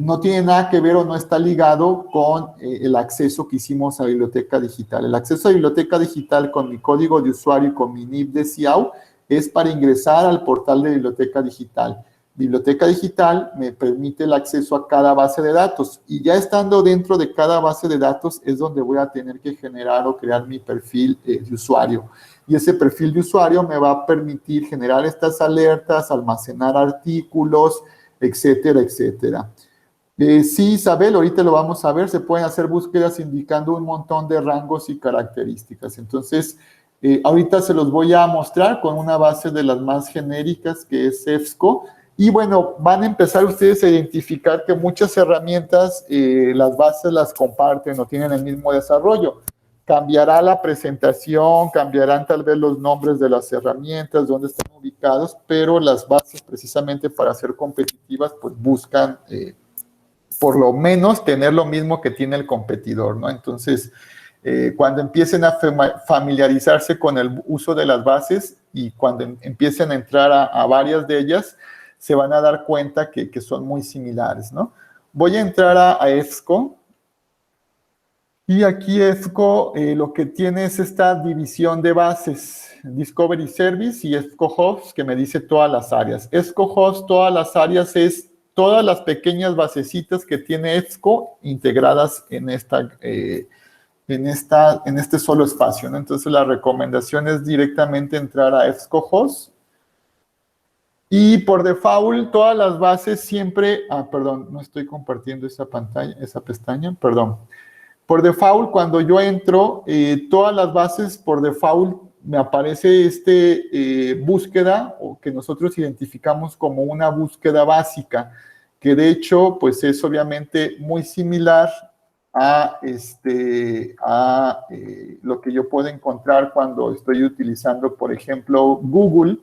no tiene nada que ver o no está ligado con el acceso que hicimos a Biblioteca Digital. El acceso a Biblioteca Digital con mi código de usuario y con mi NIP de CIAU es para ingresar al portal de Biblioteca Digital. Biblioteca Digital me permite el acceso a cada base de datos y ya estando dentro de cada base de datos es donde voy a tener que generar o crear mi perfil de usuario. Y ese perfil de usuario me va a permitir generar estas alertas, almacenar artículos, etcétera, etcétera. Sí, Isabel, ahorita lo vamos a ver, se pueden hacer búsquedas indicando un montón de rangos y características. Entonces, ahorita se los voy a mostrar con una base de las más genéricas que es EBSCO. Y bueno, van a empezar ustedes a identificar que muchas herramientas, las bases las comparten o tienen el mismo desarrollo. Cambiará la presentación, cambiarán tal vez los nombres de las herramientas, dónde están ubicados, pero las bases precisamente para ser competitivas, pues buscan por lo menos tener lo mismo que tiene el competidor, ¿no? Entonces, cuando empiecen a familiarizarse con el uso de las bases y cuando empiecen a entrar a varias de ellas, se van a dar cuenta que son muy similares, ¿no? Voy a entrar a EBSCO. Y aquí EBSCO lo que tiene es esta división de bases, Discovery Service y EBSCO Host, que me dice todas las áreas. EBSCO Host, todas las áreas es todas las pequeñas basecitas que tiene EBSCO integradas en este solo espacio, ¿no? Entonces la recomendación es directamente entrar a EBSCO Host. Y por default, todas las bases siempre... perdón, no estoy compartiendo esa pantalla, esa pestaña, perdón. Por default, cuando yo entro, todas las bases por default me aparece búsqueda o que nosotros identificamos como una búsqueda básica, que de hecho, pues es obviamente muy similar a lo que yo puedo encontrar cuando estoy utilizando, por ejemplo, Google.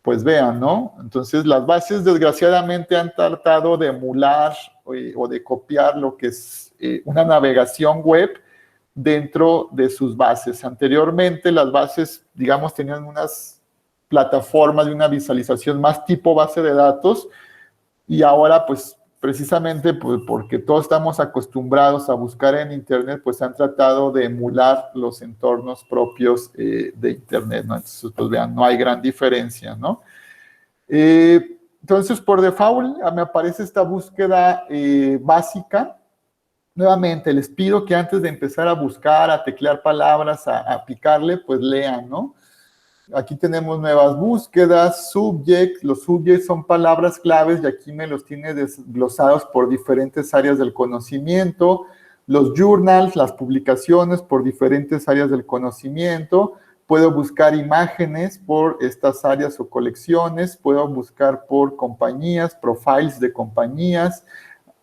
Pues vean, ¿no? Entonces, las bases desgraciadamente han tratado de emular o de copiar lo que es una navegación web dentro de sus bases. Anteriormente, las bases, digamos, tenían unas plataformas de una visualización más tipo base de datos y ahora, pues, precisamente porque todos estamos acostumbrados a buscar en Internet, pues han tratado de emular los entornos propios de Internet, ¿no? Entonces, pues vean, no hay gran diferencia, ¿no? Entonces, por default, me aparece esta búsqueda básica. Nuevamente, les pido que antes de empezar a buscar, a teclear palabras, a picarle, pues lean, ¿no? Aquí tenemos nuevas búsquedas, subjects. Los subjects son palabras claves y aquí me los tiene desglosados por diferentes áreas del conocimiento. Los journals, las publicaciones por diferentes áreas del conocimiento. Puedo buscar imágenes por estas áreas o colecciones. Puedo buscar por compañías, profiles de compañías.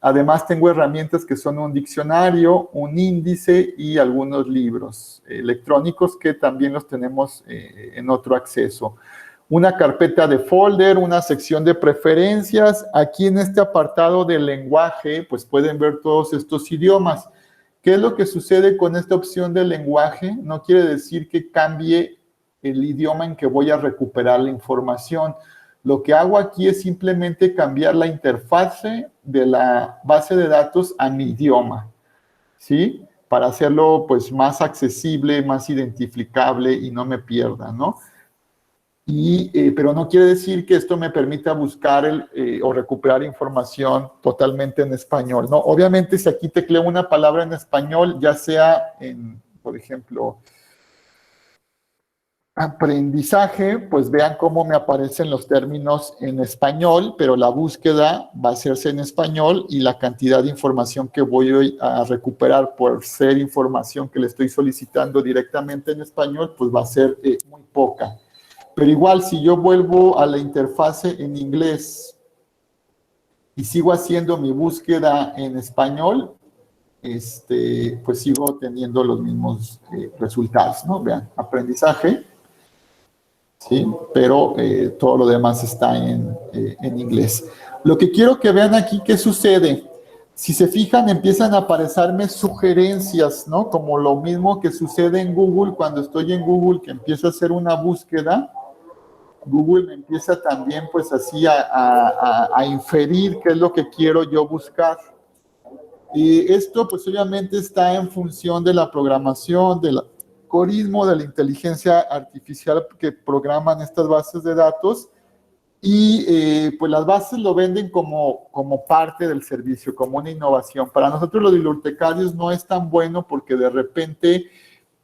Además, tengo herramientas que son un diccionario, un índice y algunos libros electrónicos que también los tenemos en otro acceso. Una carpeta de folder, una sección de preferencias. Aquí en este apartado del lenguaje, pues pueden ver todos estos idiomas. ¿Qué es lo que sucede con esta opción del lenguaje? No quiere decir que cambie el idioma en que voy a recuperar la información. Lo que hago aquí es simplemente cambiar la interfase de la base de datos a mi idioma, ¿sí? Para hacerlo, pues, más accesible, más identificable y no me pierda, ¿no? Pero no quiere decir que esto me permita buscar o recuperar información totalmente en español, ¿no? Obviamente, si aquí tecleo una palabra en español, ya sea en, por ejemplo, aprendizaje, pues vean cómo me aparecen los términos en español, pero la búsqueda va a hacerse en español y la cantidad de información que voy a recuperar por ser información que le estoy solicitando directamente en español, pues va a ser muy poca. Pero igual, si yo vuelvo a la interfase en inglés y sigo haciendo mi búsqueda en español, pues sigo teniendo los mismos resultados, ¿no? Vean, aprendizaje. ¿Sí? Pero todo lo demás está en inglés. Lo que quiero que vean aquí, ¿qué sucede? Si se fijan, empiezan a aparecerme sugerencias, ¿no? Como lo mismo que sucede en Google, cuando estoy en Google, que empiezo a hacer una búsqueda, Google me empieza también, pues, así a inferir qué es lo que quiero yo buscar. Y esto, pues, obviamente está en función de la programación, de la algoritmo, de la inteligencia artificial que programan estas bases de datos y pues las bases lo venden como parte del servicio, como una innovación. Para nosotros los bibliotecarios no es tan bueno porque de repente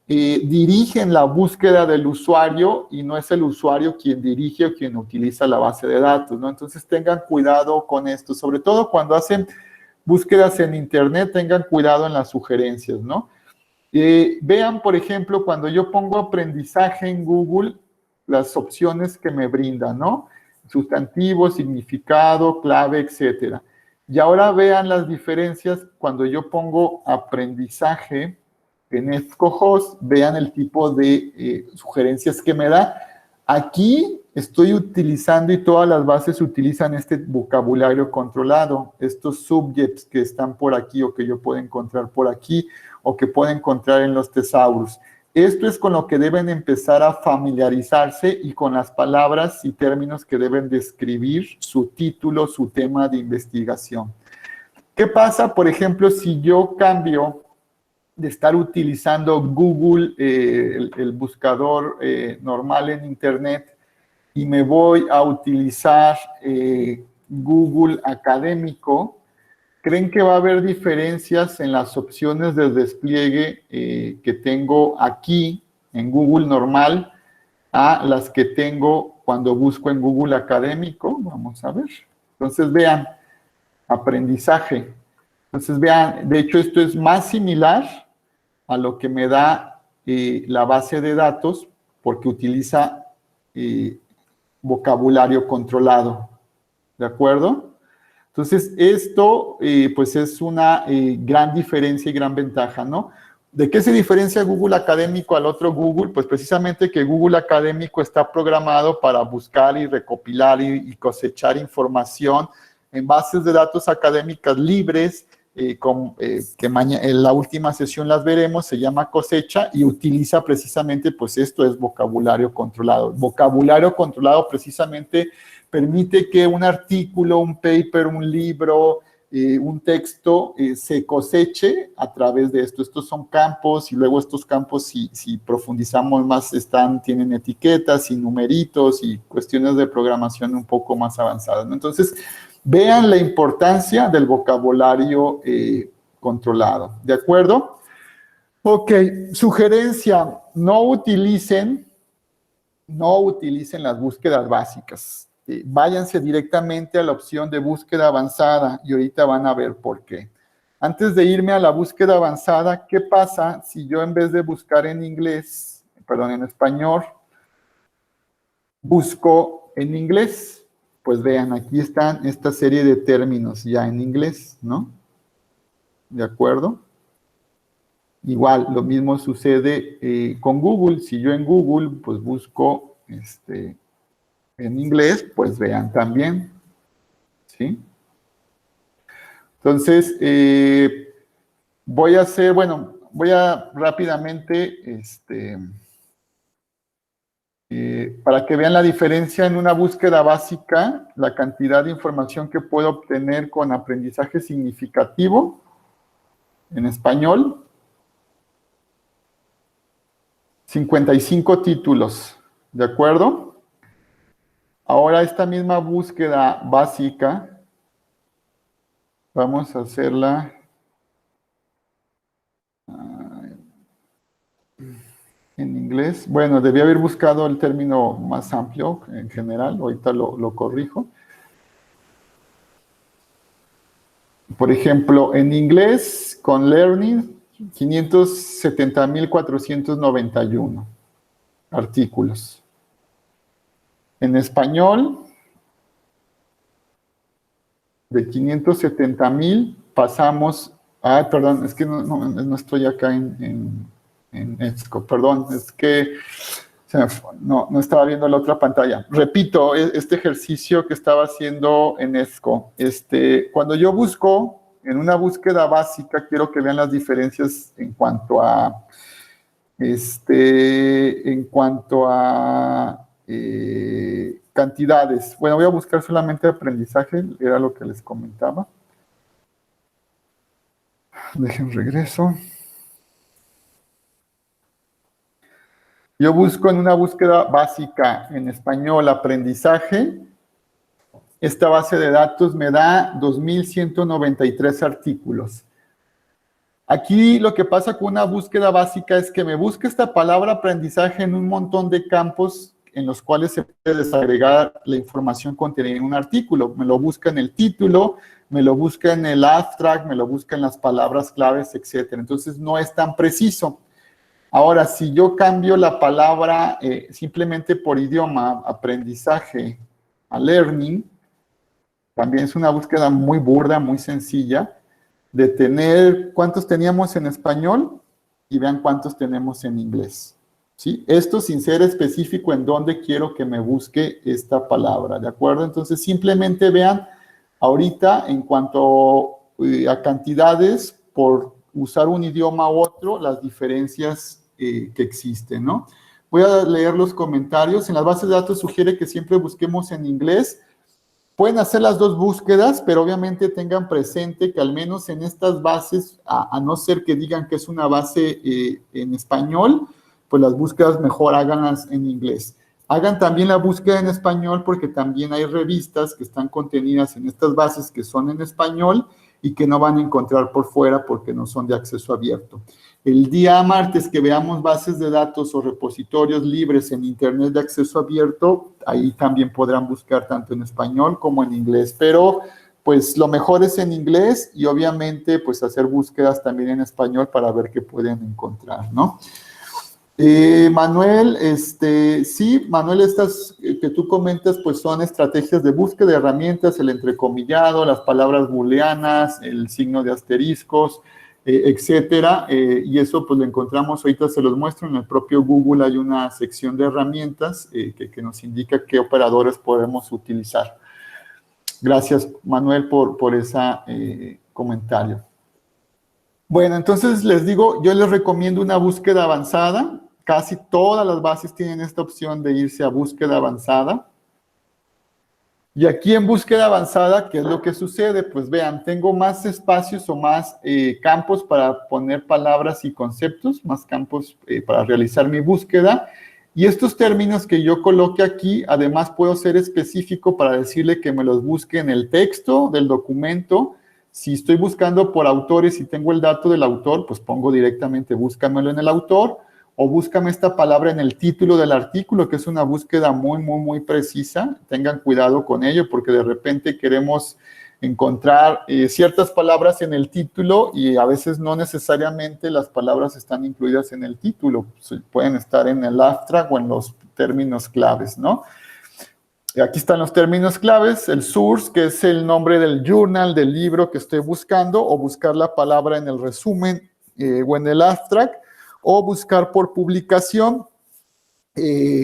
dirigen la búsqueda del usuario y no es el usuario quien dirige o quien utiliza la base de datos, ¿no? Entonces tengan cuidado con esto, sobre todo cuando hacen búsquedas en internet, tengan cuidado en las sugerencias, ¿no? Vean, por ejemplo, cuando yo pongo aprendizaje en Google, las opciones que me brindan, ¿no? Sustantivo, significado, clave, etcétera. Y ahora vean las diferencias cuando yo pongo aprendizaje en EBSCOhost, vean el tipo de sugerencias que me da. Aquí estoy utilizando y todas las bases utilizan este vocabulario controlado, estos subjects que están por aquí o que yo puedo encontrar por aquí o que puedo encontrar en los tesaurus. Esto es con lo que deben empezar a familiarizarse y con las palabras y términos que deben describir su título, su tema de investigación. ¿Qué pasa, por ejemplo, si yo cambio de estar utilizando Google, el buscador normal en Internet, y me voy a utilizar Google Académico? ¿Creen que va a haber diferencias en las opciones de despliegue que tengo aquí en Google normal a las que tengo cuando busco en Google Académico? Vamos a ver. Entonces, vean, aprendizaje. Entonces, vean, de hecho, esto es más similar a lo que me da la base de datos porque utiliza vocabulario controlado. ¿De acuerdo? Entonces, esto, pues, es una gran diferencia y gran ventaja, ¿no? ¿De qué se diferencia Google Académico al otro Google? Pues, precisamente que Google Académico está programado para buscar y recopilar y cosechar información en bases de datos académicas libres, que en la última sesión las veremos, se llama cosecha y utiliza precisamente, pues, esto es vocabulario controlado. Vocabulario controlado precisamente permite que un artículo, un paper, un libro, un texto se coseche a través de esto. Estos son campos y luego estos campos, si profundizamos más, tienen etiquetas y numeritos y cuestiones de programación un poco más avanzadas, ¿no? Entonces, vean la importancia del vocabulario controlado. ¿De acuerdo? Ok, sugerencia, no utilicen no utilicen las búsquedas básicas. Váyanse directamente a la opción de búsqueda avanzada y ahorita van a ver por qué. Antes de irme a la búsqueda avanzada, ¿qué pasa si yo en vez de buscar en inglés, perdón, en español, busco en inglés? Pues vean, aquí están esta serie de términos ya en inglés, ¿no? ¿De acuerdo? Igual, lo mismo sucede con Google. Si yo en Google, pues busco en inglés, pues vean también, ¿sí? Entonces, voy a rápidamente, para que vean la diferencia en una búsqueda básica, la cantidad de información que puedo obtener con aprendizaje significativo en español. 55 títulos, ¿de acuerdo? Ahora esta misma búsqueda básica, vamos a hacerla en inglés. Bueno, debí haber buscado el término más amplio en general, ahorita lo corrijo. Por ejemplo, en inglés, con Learning, 570,491 artículos. En español, de 570,000 pasamos a, perdón, es que no estoy acá en EBSCO, perdón, es que no estaba viendo la otra pantalla. Repito, este ejercicio que estaba haciendo en EBSCO. Cuando yo busco, en una búsqueda básica, quiero que vean las diferencias en cuanto a cantidades. Bueno, voy a buscar solamente aprendizaje, era lo que les comentaba. Dejen regreso. Yo busco en una búsqueda básica en español aprendizaje. Esta base de datos me da 2,193 artículos. Aquí lo que pasa con una búsqueda básica es que me busca esta palabra aprendizaje en un montón de campos en los cuales se puede desagregar la información contenida en un artículo. Me lo busca en el título, me lo busca en el abstract, me lo busca en las palabras claves, etc. Entonces no es tan preciso. Ahora, si yo cambio la palabra simplemente por idioma, aprendizaje, a learning, también es una búsqueda muy burda, muy sencilla, de tener cuántos teníamos en español y vean cuántos tenemos en inglés. ¿Sí? Esto sin ser específico en dónde quiero que me busque esta palabra, ¿de acuerdo? Entonces, simplemente vean ahorita en cuanto a cantidades por usar un idioma u otro, las diferencias que existen, ¿no? Voy a leer los comentarios. En las bases de datos sugiere que siempre busquemos en inglés. Pueden hacer las dos búsquedas, pero obviamente tengan presente que al menos en estas bases, a no ser que digan que es una base en español, pues las búsquedas mejor háganlas en inglés. Hagan también la búsqueda en español porque también hay revistas que están contenidas en estas bases que son en español y que no van a encontrar por fuera porque no son de acceso abierto. El día martes que veamos bases de datos o repositorios libres en Internet de acceso abierto, ahí también podrán buscar tanto en español como en inglés, pero pues lo mejor es en inglés y obviamente pues hacer búsquedas también en español para ver qué pueden encontrar, ¿no? Manuel, sí, Manuel, estas que tú comentas, pues son estrategias de búsqueda de herramientas, el entrecomillado, las palabras booleanas, el signo de asteriscos, etcétera, y eso pues lo encontramos, ahorita se los muestro, en el propio Google hay una sección de herramientas que nos indica qué operadores podemos utilizar. Gracias, Manuel, por ese comentario. Bueno, entonces les digo, yo les recomiendo una búsqueda avanzada. Casi todas las bases tienen esta opción de irse a búsqueda avanzada. Y aquí en búsqueda avanzada, ¿qué es lo que sucede? Pues vean, tengo más espacios o más campos para poner palabras y conceptos, más campos para realizar mi búsqueda. Y estos términos que yo coloque aquí, además puedo ser específico para decirle que me los busque en el texto del documento. Si estoy buscando por autores y tengo el dato del autor, pues pongo directamente búscamelo en el autor. o búscame esta palabra en el título del artículo, que es una búsqueda muy precisa. Tengan cuidado con ello, porque de repente queremos encontrar ciertas palabras en el título y a veces no necesariamente las palabras están incluidas en el título. Pueden estar en el abstract o en los términos claves, ¿no? Aquí están los términos claves, el source, que es el nombre del journal, del libro que estoy buscando, o buscar la palabra en el resumen o en el abstract, o buscar por publicación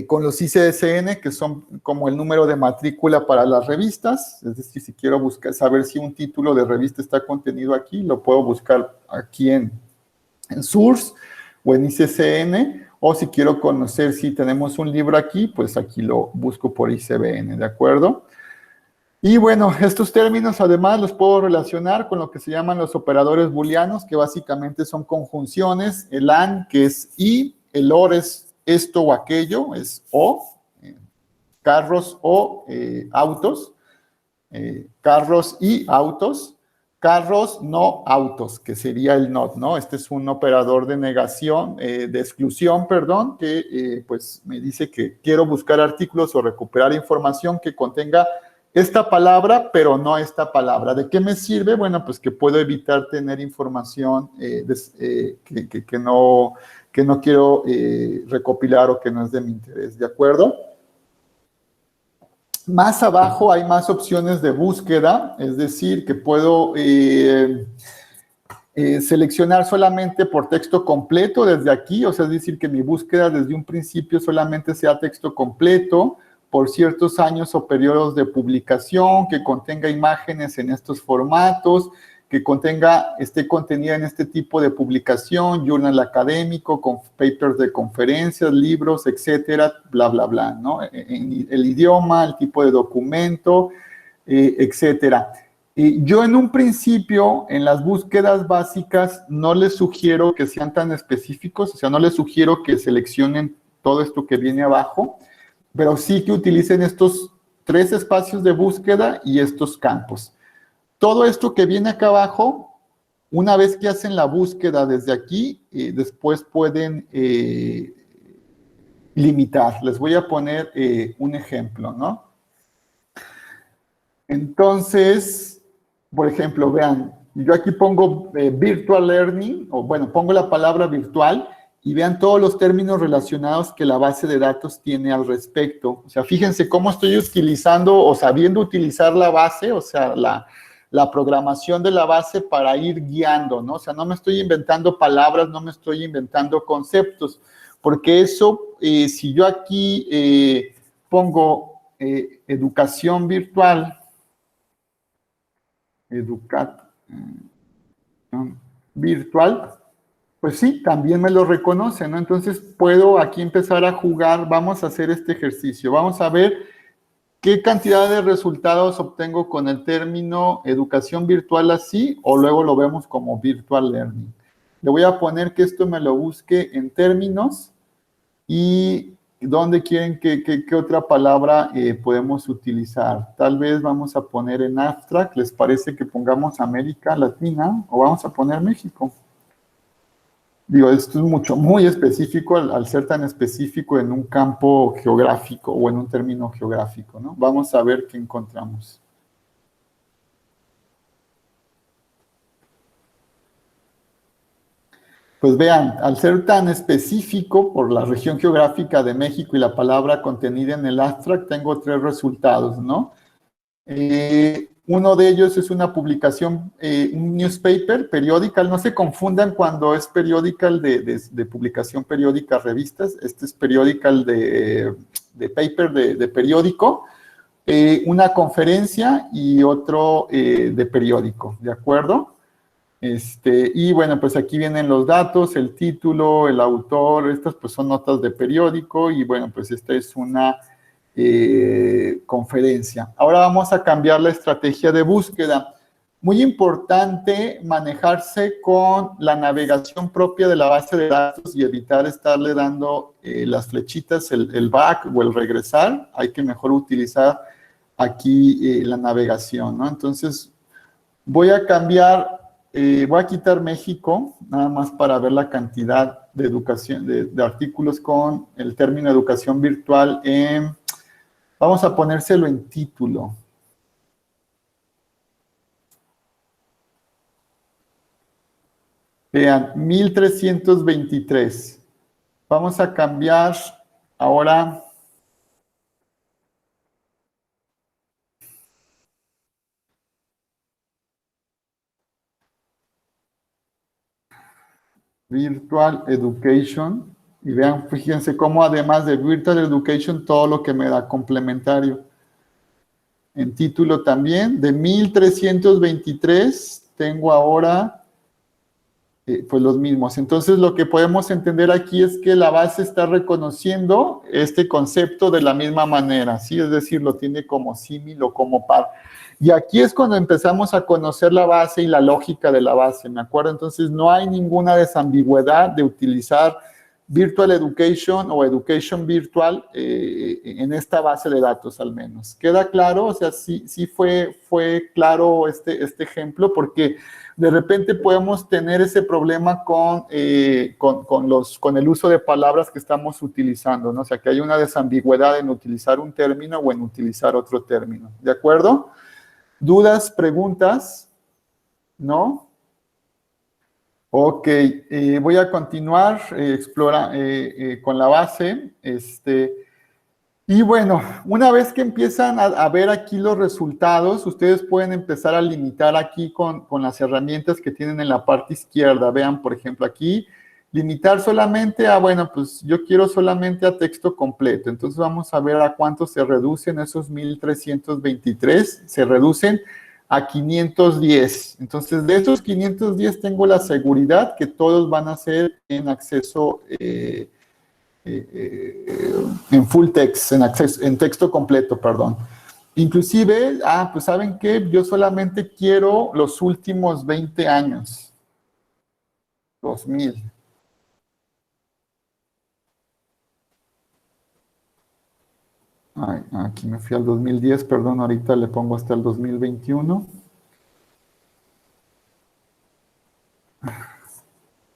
con los ISSN, que son como el número de matrícula para las revistas. Es decir, si quiero saber si un título de revista está contenido aquí, lo puedo buscar aquí en source o en ISSN, o si quiero conocer si tenemos un libro aquí, pues aquí lo busco por ISBN, ¿de acuerdo? Y bueno, estos términos además los puedo relacionar con lo que se llaman los operadores booleanos, que básicamente son conjunciones. El AND, que es y, el OR es esto o aquello, es o, carros o autos, carros y autos, carros no autos, que sería el not, ¿no? Este es un operador de negación, de exclusión, perdón, que pues me dice que quiero buscar artículos o recuperar información que contenga esta palabra, pero no esta palabra. ¿De qué me sirve? Bueno, pues que puedo evitar tener información que no quiero recopilar o que no es de mi interés, ¿de acuerdo? Más abajo hay más opciones de búsqueda, es decir, que puedo seleccionar solamente por texto completo desde aquí, o sea, es decir, que mi búsqueda desde un principio solamente sea texto completo, por ciertos años o periodos de publicación, que contenga imágenes en estos formatos, que esté contenida en este tipo de publicación, journal académico, con papers de conferencias, libros, etcétera, bla, bla, bla, ¿no? El idioma, el tipo de documento, etcétera. Yo en un principio, en las búsquedas básicas, no les sugiero que sean tan específicos, o sea, no les sugiero que seleccionen todo esto que viene abajo, pero sí que utilicen estos 3 espacios de búsqueda y estos campos. Todo esto que viene acá abajo, una vez que hacen la búsqueda desde aquí, después pueden limitar. Les voy a poner un ejemplo, ¿no? Entonces, por ejemplo, vean, yo aquí pongo virtual learning, o bueno, pongo la palabra virtual, y vean todos los términos relacionados que la base de datos tiene al respecto. O sea, fíjense cómo estoy utilizando o sabiendo utilizar la base, o sea, la programación de la base para ir guiando, ¿no? O sea, no me estoy inventando palabras, no me estoy inventando conceptos, porque eso, si yo aquí pongo educación virtual, virtual, pues sí, también me lo reconoce, ¿no? Entonces puedo aquí empezar a jugar, vamos a hacer este ejercicio, vamos a ver qué cantidad de resultados obtengo con el término educación virtual así, o luego lo vemos como virtual learning. Le voy a poner que esto me lo busque en términos y dónde quieren qué otra palabra podemos utilizar. Tal vez vamos a poner en abstract, ¿les parece que pongamos América Latina o vamos a poner México? Digo, esto es muy específico al ser tan específico en un campo geográfico o en un término geográfico, ¿no? Vamos a ver qué encontramos. Pues vean, al ser tan específico por la región geográfica de México y la palabra contenida en el abstract, tengo 3 resultados, ¿no? Uno de ellos es una publicación, un newspaper, periodical. No se confundan cuando es periodical de publicación periódica, revistas. Este es periodical de paper de periódico. Una conferencia y otro de periódico, ¿de acuerdo? Y bueno, pues aquí vienen los datos, el título, el autor. Estas pues son notas de periódico y bueno, pues esta es una conferencia. Ahora vamos a cambiar la estrategia de búsqueda. Muy importante manejarse con la navegación propia de la base de datos y evitar estarle dando las flechitas, el back o el regresar. Hay que mejor utilizar aquí la navegación, ¿no? Entonces, voy a cambiar, voy a quitar México, nada más para ver la cantidad de educación, de artículos con el término educación virtual en, vamos a ponérselo en título. Vean, 1323. Vamos a cambiar ahora Virtual Education. Y vean, fíjense cómo además de Virtual Education, todo lo que me da complementario. En título también, de 1323, tengo ahora pues los mismos. Entonces, lo que podemos entender aquí es que la base está reconociendo este concepto de la misma manera, ¿sí? Es decir, lo tiene como símil o como par. Y aquí es cuando empezamos a conocer la base y la lógica de la base, ¿me acuerdo? Entonces, no hay ninguna desambigüedad de utilizar Virtual Education o Education Virtual en esta base de datos, al menos. ¿Queda claro? O sea, sí fue claro este ejemplo, porque de repente podemos tener ese problema con el uso de palabras que estamos utilizando, ¿no? O sea, que hay una desambigüedad en utilizar un término o en utilizar otro término. ¿De acuerdo? ¿Dudas, preguntas? ¿No? Ok, voy a continuar con la base. Y bueno, una vez que empiezan a ver aquí los resultados, ustedes pueden empezar a limitar aquí con las herramientas que tienen en la parte izquierda. Vean, por ejemplo, aquí, limitar solamente a, bueno, pues yo quiero solamente a texto completo. Entonces vamos a ver a cuánto se reducen esos 1323. Se reducen a 510. Entonces, de esos 510 tengo la seguridad que todos van a ser en acceso en full text, en texto completo, perdón. Inclusive, pues ¿saben qué? Yo solamente quiero los últimos 20 años. 2000. Ay, aquí me fui al 2010, perdón, ahorita le pongo hasta el 2021.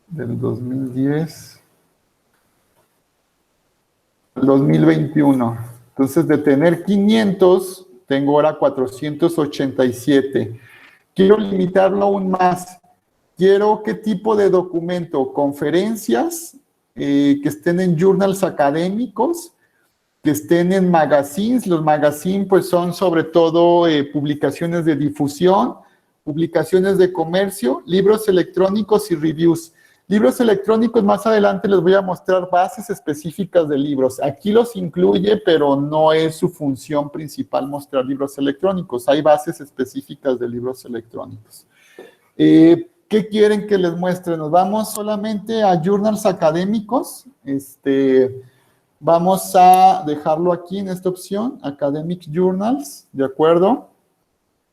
Del 2010 al 2021. Entonces, de tener 500, tengo ahora 487. Quiero limitarlo aún más. Quiero qué tipo de documento, conferencias que estén en journals académicos, que estén en magazines. Los magazines pues son sobre todo publicaciones de difusión, publicaciones de comercio, libros electrónicos y reviews. Libros electrónicos, más adelante les voy a mostrar bases específicas de libros. Aquí los incluye, pero no es su función principal mostrar libros electrónicos. Hay bases específicas de libros electrónicos. ¿Qué quieren que les muestre? Nos vamos solamente a journals académicos. Vamos a dejarlo aquí en esta opción, Academic Journals, ¿de acuerdo?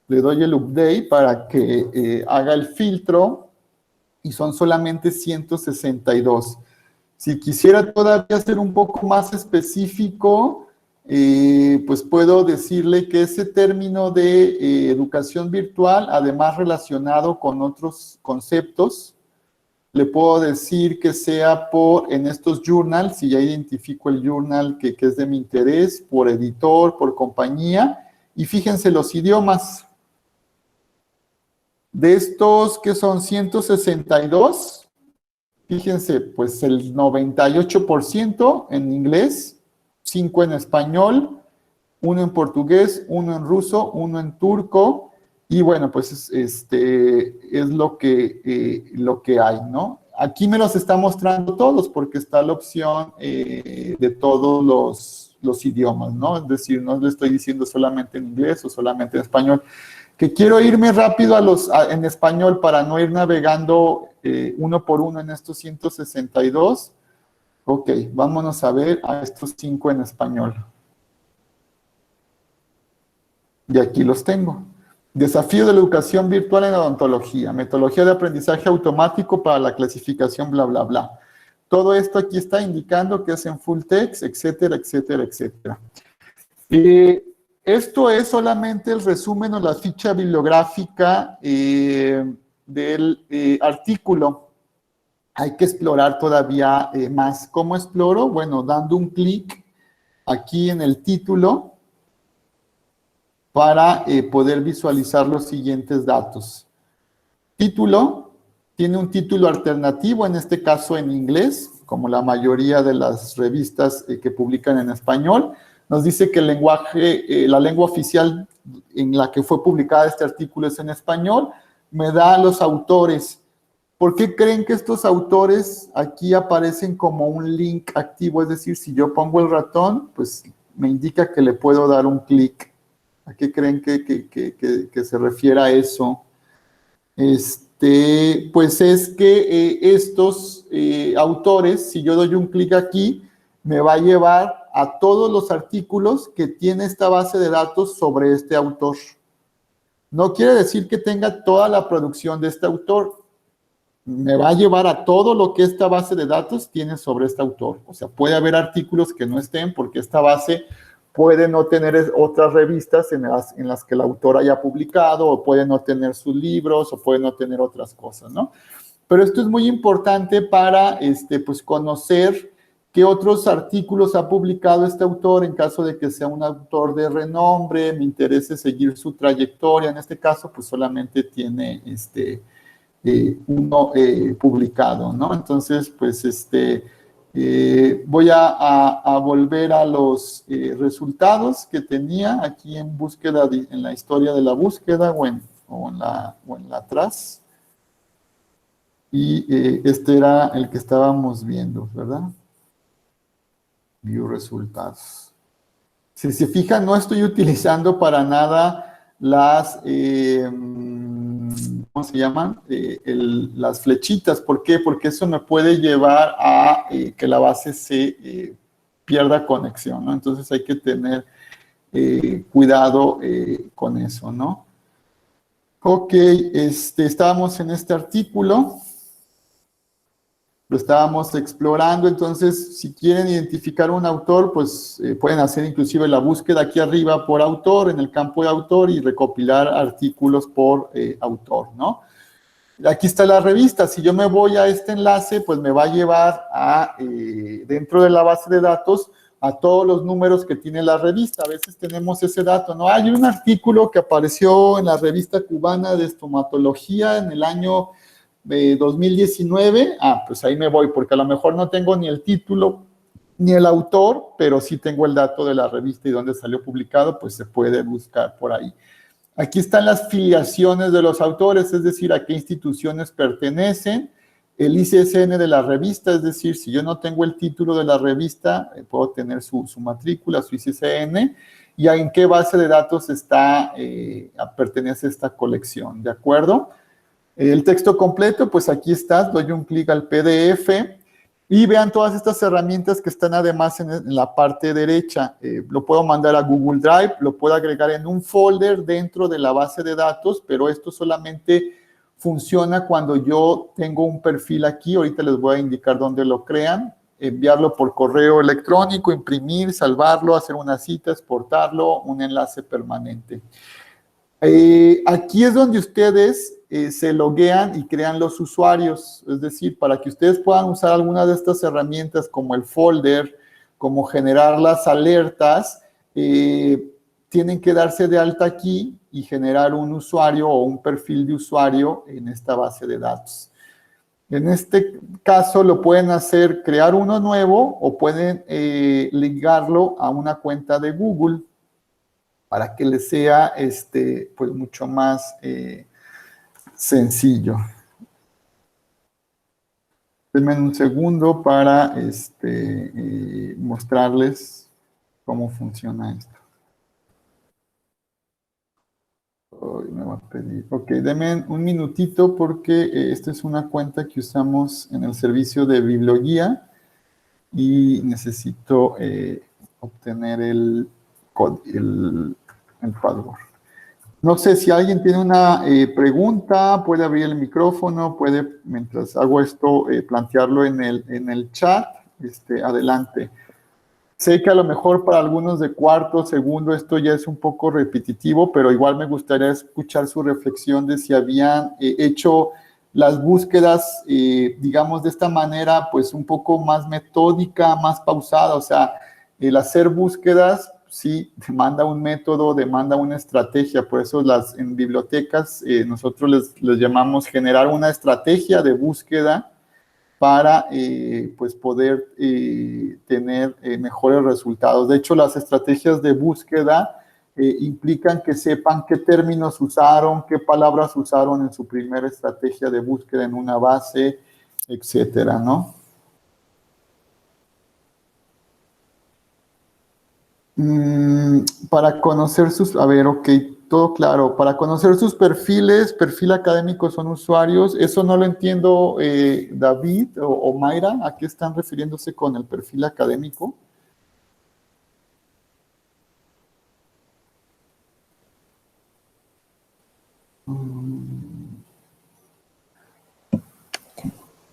Le doy el update para que haga el filtro y son solamente 162. Si quisiera todavía ser un poco más específico, pues puedo decirle que ese término de educación virtual, además relacionado con otros conceptos, le puedo decir que sea en estos journals, si ya identifico el journal que es de mi interés, por editor, por compañía, y fíjense los idiomas. De estos que son 162, fíjense, pues el 98% en inglés, 5 en español, 1 en portugués, 1 en ruso, 1 en turco, y bueno, pues es lo que hay, ¿no? Aquí me los está mostrando todos porque está la opción de todos los idiomas, ¿no? Es decir, no le estoy diciendo solamente en inglés o solamente en español. Que quiero irme rápido en español para no ir navegando uno por uno en estos 162. Ok, vámonos a ver a estos 5 en español. Y aquí los tengo. Desafío de la educación virtual en odontología. Metodología de aprendizaje automático para la clasificación, bla, bla, bla. Todo esto aquí está indicando que es en full text, etcétera, etcétera, etcétera. Esto es solamente el resumen o la ficha bibliográfica del artículo. hay que explorar todavía más. ¿Cómo exploro? Bueno, dando un clic aquí en el título para poder visualizar los siguientes datos. Título, tiene un título alternativo, en este caso en inglés, como la mayoría de las revistas que publican en español. Nos dice que el lenguaje, la lengua oficial en la que fue publicada este artículo es en español. Me da los autores. ¿Por qué creen que estos autores aquí aparecen como un link activo? Es decir, si yo pongo el ratón, pues me indica que le puedo dar un clic. ¿A qué creen que se refiere a eso? Pues es que estos autores, si yo doy un clic aquí, me va a llevar a todos los artículos que tiene esta base de datos sobre este autor. No quiere decir que tenga toda la producción de este autor. Me va a llevar a todo lo que esta base de datos tiene sobre este autor. O sea, puede haber artículos que no estén porque esta base puede no tener otras revistas en las que el autor haya publicado, o puede no tener sus libros, o puede no tener otras cosas, ¿no? Pero esto es muy importante para pues conocer qué otros artículos ha publicado este autor en caso de que sea un autor de renombre, me interese seguir su trayectoria. En este caso, pues solamente tiene uno publicado, ¿no? Entonces, pues voy a volver a los resultados que tenía aquí en búsqueda, en la historia de la búsqueda o en la atrás. Y este era el que estábamos viendo, ¿verdad? View resultados. Si se fijan, no estoy utilizando para nada las, ¿cómo se llaman? Las flechitas. ¿Por qué? Porque eso me puede llevar a que la base se pierda conexión, ¿no? Entonces hay que tener cuidado con eso, ¿no? Ok, estábamos en este artículo. Lo estábamos explorando. Entonces, si quieren identificar un autor, pues pueden hacer inclusive la búsqueda aquí arriba por autor, en el campo de autor, y recopilar artículos por autor, ¿no? Aquí está la revista. Si yo me voy a este enlace, pues me va a llevar a, dentro de la base de datos, a todos los números que tiene la revista. A veces tenemos ese dato, ¿no? Hay un artículo que apareció en la revista cubana de estomatología en el año 2019, pues ahí me voy, porque a lo mejor no tengo ni el título ni el autor, pero sí tengo el dato de la revista y dónde salió publicado, pues se puede buscar por ahí. Aquí están las filiaciones de los autores, es decir, a qué instituciones pertenecen, el ISSN de la revista, es decir, si yo no tengo el título de la revista, puedo tener su matrícula, su ISSN, y en qué base de datos pertenece esta colección, ¿de acuerdo? El texto completo, pues aquí está, doy un clic al PDF y vean todas estas herramientas que están además en la parte derecha. Lo puedo mandar a Google Drive, lo puedo agregar en un folder dentro de la base de datos, pero esto solamente funciona cuando yo tengo un perfil aquí. Ahorita les voy a indicar dónde lo crean. Enviarlo por correo electrónico, imprimir, salvarlo, hacer una cita, exportarlo, un enlace permanente. Aquí es donde ustedes se loguean y crean los usuarios, es decir, para que ustedes puedan usar alguna de estas herramientas como el folder, como generar las alertas, tienen que darse de alta aquí y generar un usuario o un perfil de usuario en esta base de datos. En este caso lo pueden hacer, crear uno nuevo, o pueden ligarlo a una cuenta de Google para que les sea pues mucho más sencillo. Denme un segundo para mostrarles cómo funciona esto. Hoy me va a pedir. Ok, denme un minutito porque esta es una cuenta que usamos en el servicio de biblioguía y necesito obtener el password. No sé si alguien tiene una pregunta, puede abrir el micrófono, puede, mientras hago esto, plantearlo en el chat. Adelante. Sé que a lo mejor para algunos de cuarto, segundo, esto ya es un poco repetitivo, pero igual me gustaría escuchar su reflexión de si habían hecho las búsquedas, digamos, de esta manera, pues un poco más metódica, más pausada. O sea, el hacer búsquedas, sí, demanda un método, demanda una estrategia. Por eso en bibliotecas nosotros les llamamos generar una estrategia de búsqueda para pues poder tener mejores resultados. De hecho, las estrategias de búsqueda implican que sepan qué términos usaron, qué palabras usaron en su primera estrategia de búsqueda en una base, etcétera, ¿no? Para conocer sus, a ver, ok, todo claro. Para conocer sus perfiles, perfil académico son usuarios. Eso no lo entiendo, David o Mayra. ¿A qué están refiriéndose con el perfil académico?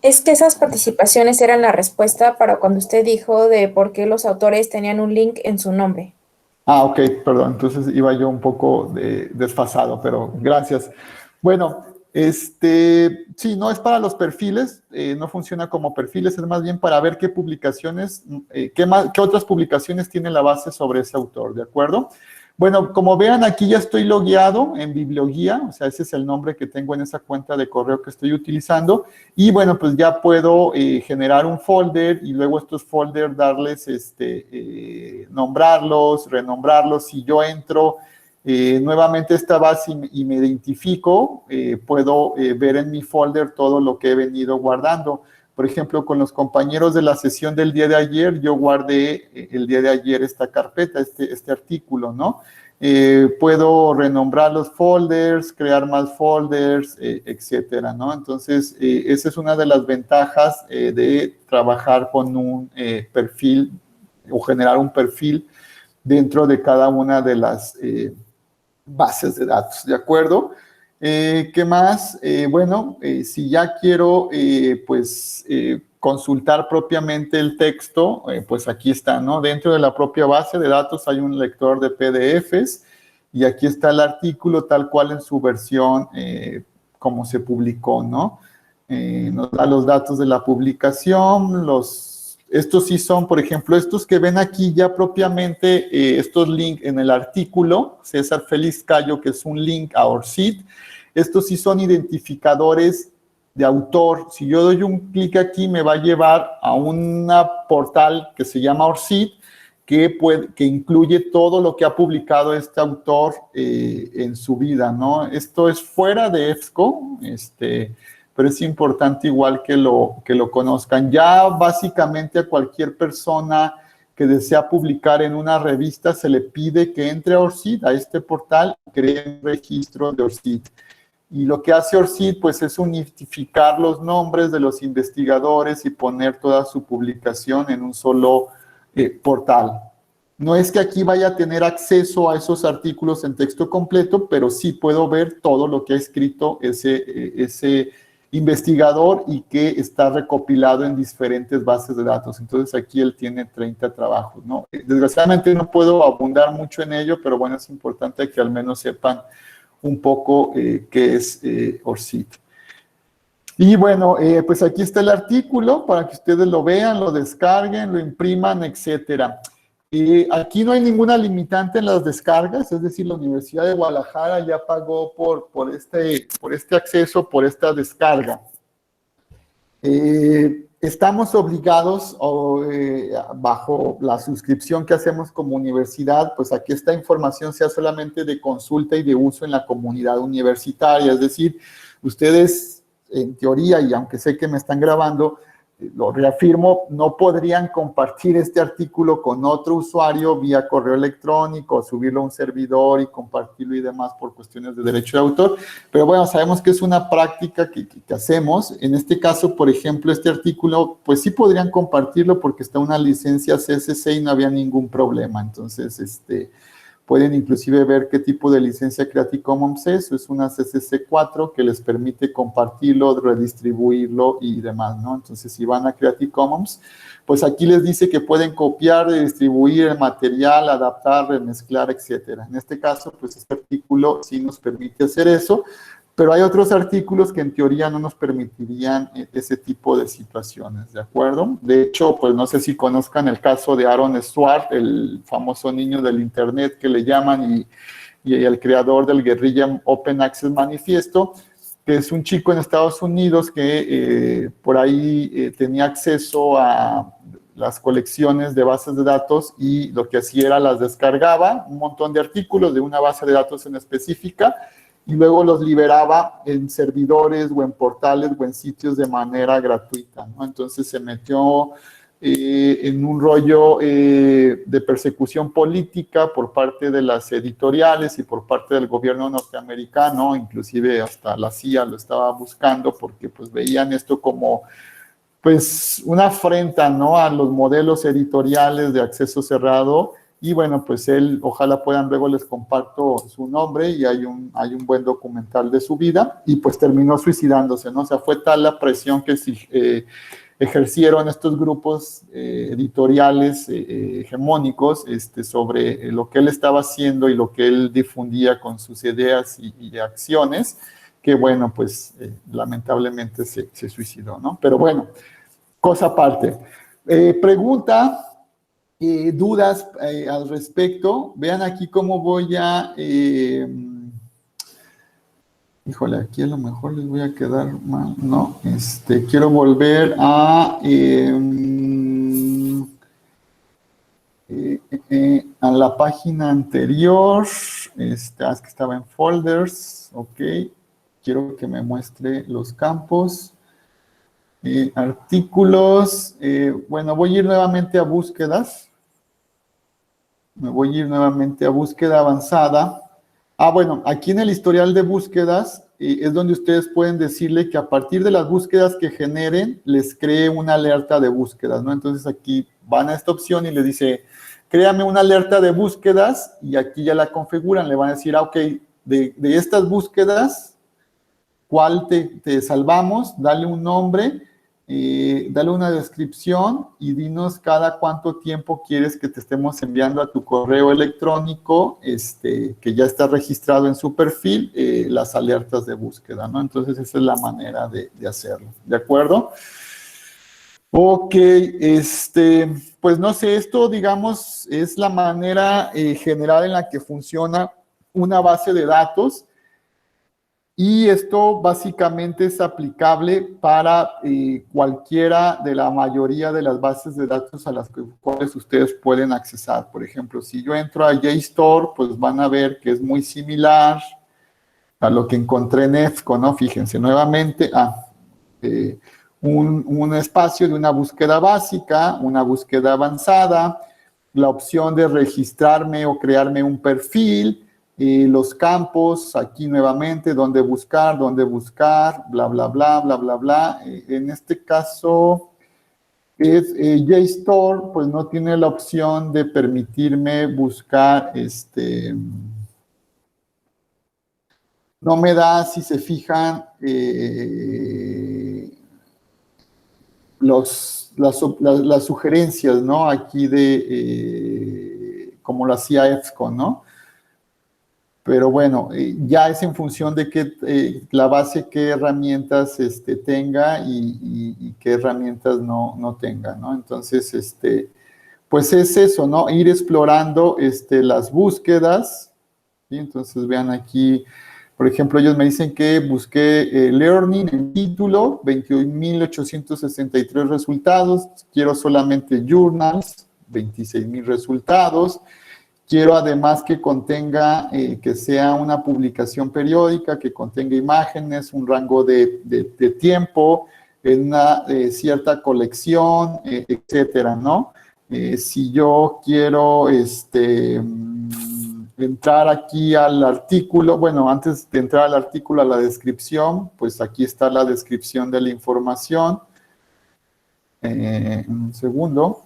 Es que esas participaciones eran la respuesta para cuando usted dijo de por qué los autores tenían un link en su nombre. Ah, ok, perdón, entonces iba yo un poco desfasado, pero gracias. Bueno, sí, no es para los perfiles, no funciona como perfiles, es más bien para ver qué publicaciones, qué otras publicaciones tiene la base sobre ese autor, ¿de acuerdo? Bueno, como vean, aquí ya estoy logueado en Biblioguía, o sea, ese es el nombre que tengo en esa cuenta de correo que estoy utilizando, y bueno, pues ya puedo generar un folder y luego estos folders darles, nombrarlos, renombrarlos. Si yo entro nuevamente a esta base y me identifico, puedo ver en mi folder todo lo que he venido guardando. Por ejemplo, con los compañeros de la sesión del día de ayer, yo guardé el día de ayer esta carpeta, este artículo, ¿no? Puedo renombrar los folders, crear más folders, etcétera, ¿no? Entonces, esa es una de las ventajas de trabajar con un perfil o generar un perfil dentro de cada una de las bases de datos, ¿de acuerdo? ¿Qué más? Bueno, si ya quiero, consultar propiamente el texto, pues aquí está, ¿no? Dentro de la propia base de datos hay un lector de PDFs y aquí está el artículo tal cual en su versión como se publicó, ¿no? Nos da los datos de la publicación, estos sí son, por ejemplo, estos que ven aquí ya propiamente, estos links en el artículo, César Félix Cayo, que es un link a ORCID. Estos sí son identificadores de autor. Si yo doy un clic aquí, me va a llevar a un portal que se llama ORCID, que incluye todo lo que ha publicado este autor en su vida, ¿no? Esto es fuera de EBSCO, pero es importante igual que lo conozcan. Ya básicamente a cualquier persona que desea publicar en una revista se le pide que entre a ORCID, a este portal, y cree un registro de ORCID. Y lo que hace ORCID, pues, es unificar los nombres de los investigadores y poner toda su publicación en un solo portal. No es que aquí vaya a tener acceso a esos artículos en texto completo, pero sí puedo ver todo lo que ha escrito ese investigador y que está recopilado en diferentes bases de datos. Entonces, aquí él tiene 30 trabajos, ¿no? Desgraciadamente no puedo abundar mucho en ello, pero bueno, es importante que al menos sepan un poco qué es ORCID. Y bueno, pues aquí está el artículo para que ustedes lo vean, lo descarguen, lo impriman, etcétera. Aquí no hay ninguna limitante en las descargas, es decir, la Universidad de Guadalajara ya pagó por este acceso, por esta descarga. Estamos obligados, bajo la suscripción que hacemos como universidad, pues a que esta información sea solamente de consulta y de uso en la comunidad universitaria. Es decir, ustedes, en teoría, y aunque sé que me están grabando, lo reafirmo, no podrían compartir este artículo con otro usuario vía correo electrónico, subirlo a un servidor y compartirlo y demás por cuestiones de derecho de autor. Pero bueno, sabemos que es una práctica que hacemos. En este caso, por ejemplo, este artículo, pues sí podrían compartirlo porque está una licencia CC6 y no había ningún problema. Entonces, pueden inclusive ver qué tipo de licencia Creative Commons es una CC4 que les permite compartirlo, redistribuirlo y demás, ¿no? Entonces, si van a Creative Commons, pues aquí les dice que pueden copiar, distribuir el material, adaptar, remezclar, etcétera. En este caso, pues este artículo sí nos permite hacer eso, Pero hay otros artículos que en teoría no nos permitirían ese tipo de situaciones, ¿de acuerdo? De hecho, pues no sé si conozcan el caso de Aaron Swartz, el famoso niño del Internet que le llaman, y el creador del Guerrilla Open Access Manifiesto, que es un chico en Estados Unidos que por ahí tenía acceso a las colecciones de bases de datos y lo que hacía era las descargaba, un montón de artículos de una base de datos en específica, y luego los liberaba en servidores o en portales o en sitios de manera gratuita, ¿no? Entonces se metió en un rollo de persecución política por parte de las editoriales y por parte del gobierno norteamericano, inclusive hasta la CIA lo estaba buscando porque pues veían esto como pues una afrenta, ¿no?, a los modelos editoriales de acceso cerrado. Y bueno, pues él, ojalá puedan, luego les comparto su nombre, y hay un buen documental de su vida, y pues terminó suicidándose, ¿no? O sea, fue tal la presión que ejercieron estos grupos editoriales hegemónicos sobre lo que él estaba haciendo y lo que él difundía con sus ideas y acciones, que bueno, pues lamentablemente se suicidó, ¿no? Pero bueno, cosa aparte. Pregunta... dudas al respecto. Vean aquí cómo voy a... híjole, aquí a lo mejor les voy a quedar mal. No, quiero volver a la página anterior. Es que estaba en folders. Ok. Quiero que me muestre los campos. Artículos. Bueno, voy a ir nuevamente a búsquedas. Me voy a ir nuevamente a búsqueda avanzada. Bueno, aquí en el historial de búsquedas es donde ustedes pueden decirle que a partir de las búsquedas que generen, les cree una alerta de búsquedas, ¿no? Entonces aquí van a esta opción y le dice, créame una alerta de búsquedas, y aquí ya la configuran. Le van a decir, ok, de estas búsquedas, ¿cuál te salvamos? Dale un nombre. Dale una descripción y dinos cada cuánto tiempo quieres que te estemos enviando a tu correo electrónico, que ya está registrado en su perfil, las alertas de búsqueda, ¿no? Entonces esa es la manera de hacerlo, ¿de acuerdo? Ok, pues no sé, esto digamos es la manera general en la que funciona una base de datos. Y esto básicamente es aplicable para cualquiera de la mayoría de las bases de datos a las cuales ustedes pueden accesar. Por ejemplo, si yo entro a JSTOR, pues van a ver que es muy similar a lo que encontré en EFCO, ¿no? Fíjense, nuevamente, un espacio de una búsqueda básica, una búsqueda avanzada, la opción de registrarme o crearme un perfil, los campos, aquí nuevamente, dónde buscar, bla, bla, bla, bla, bla, bla. En este caso, es JSTOR, pues no tiene la opción de permitirme buscar, no me da, si se fijan, las sugerencias, ¿no? Aquí como lo hacía EFSCO, ¿no? Pero bueno, ya es en función de la base, qué herramientas tenga y qué herramientas no tenga, ¿no? Entonces, pues es eso, ¿no? Ir explorando las búsquedas, ¿sí? Entonces, vean aquí, por ejemplo, ellos me dicen que busqué Learning en título, 21,863 resultados. Quiero solamente Journals, 26,000 resultados. Quiero además que contenga, que sea una publicación periódica, que contenga imágenes, un rango de tiempo, en una cierta colección, etcétera, ¿no? Si yo quiero entrar aquí al artículo, bueno, antes de entrar al artículo, a la descripción, pues aquí está la descripción de la información. Un segundo.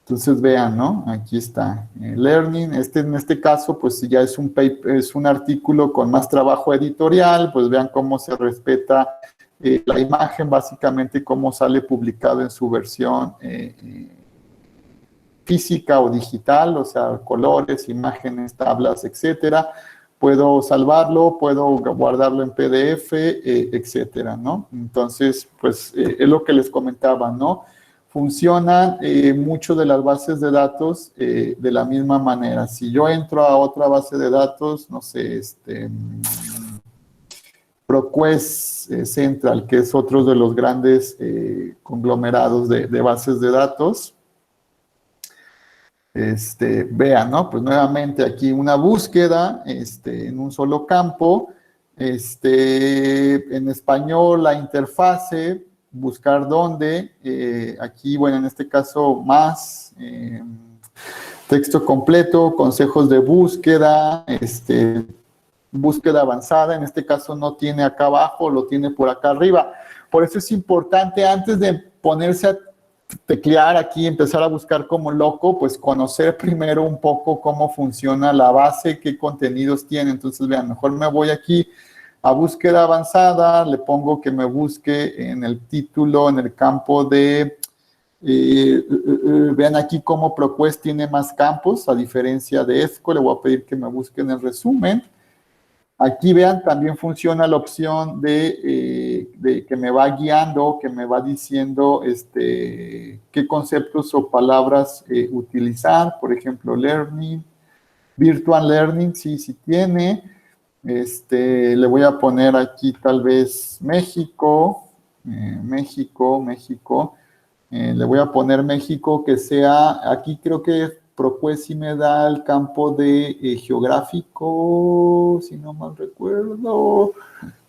Entonces vean, ¿no? Aquí está, Learning. En este caso, pues ya es un artículo con más trabajo editorial. Pues vean cómo se respeta la imagen, básicamente cómo sale publicado en su versión física o digital, o sea, colores, imágenes, tablas, etcétera. puedo salvarlo, puedo guardarlo en PDF, etcétera, ¿no? Entonces, pues es lo que les comentaba, ¿no? Funcionan mucho de las bases de datos de la misma manera. Si yo entro a otra base de datos, no sé, ProQuest Central, que es otro de los grandes conglomerados de bases de datos, vean, ¿no? Pues nuevamente aquí una búsqueda en un solo campo, en español la interfase, buscar dónde, aquí, bueno, en este caso más, texto completo, consejos de búsqueda, búsqueda avanzada, en este caso no tiene acá abajo, lo tiene por acá arriba. Por eso es importante, antes de ponerse a teclear aquí, empezar a buscar como loco, pues conocer primero un poco cómo funciona la base, qué contenidos tiene. Entonces, vean, mejor me voy aquí a búsqueda avanzada, le pongo que me busque en el título, en el campo de, vean aquí cómo ProQuest tiene más campos, a diferencia de ESCO, le voy a pedir que me busque en el resumen. Aquí vean, también funciona la opción de que me va guiando, que me va diciendo qué conceptos o palabras utilizar. Por ejemplo, learning, virtual learning, sí tiene. Le voy a poner aquí tal vez México, México. Le voy a poner México que sea, aquí creo que ProQuest sí me da el campo de geográfico, si no mal recuerdo,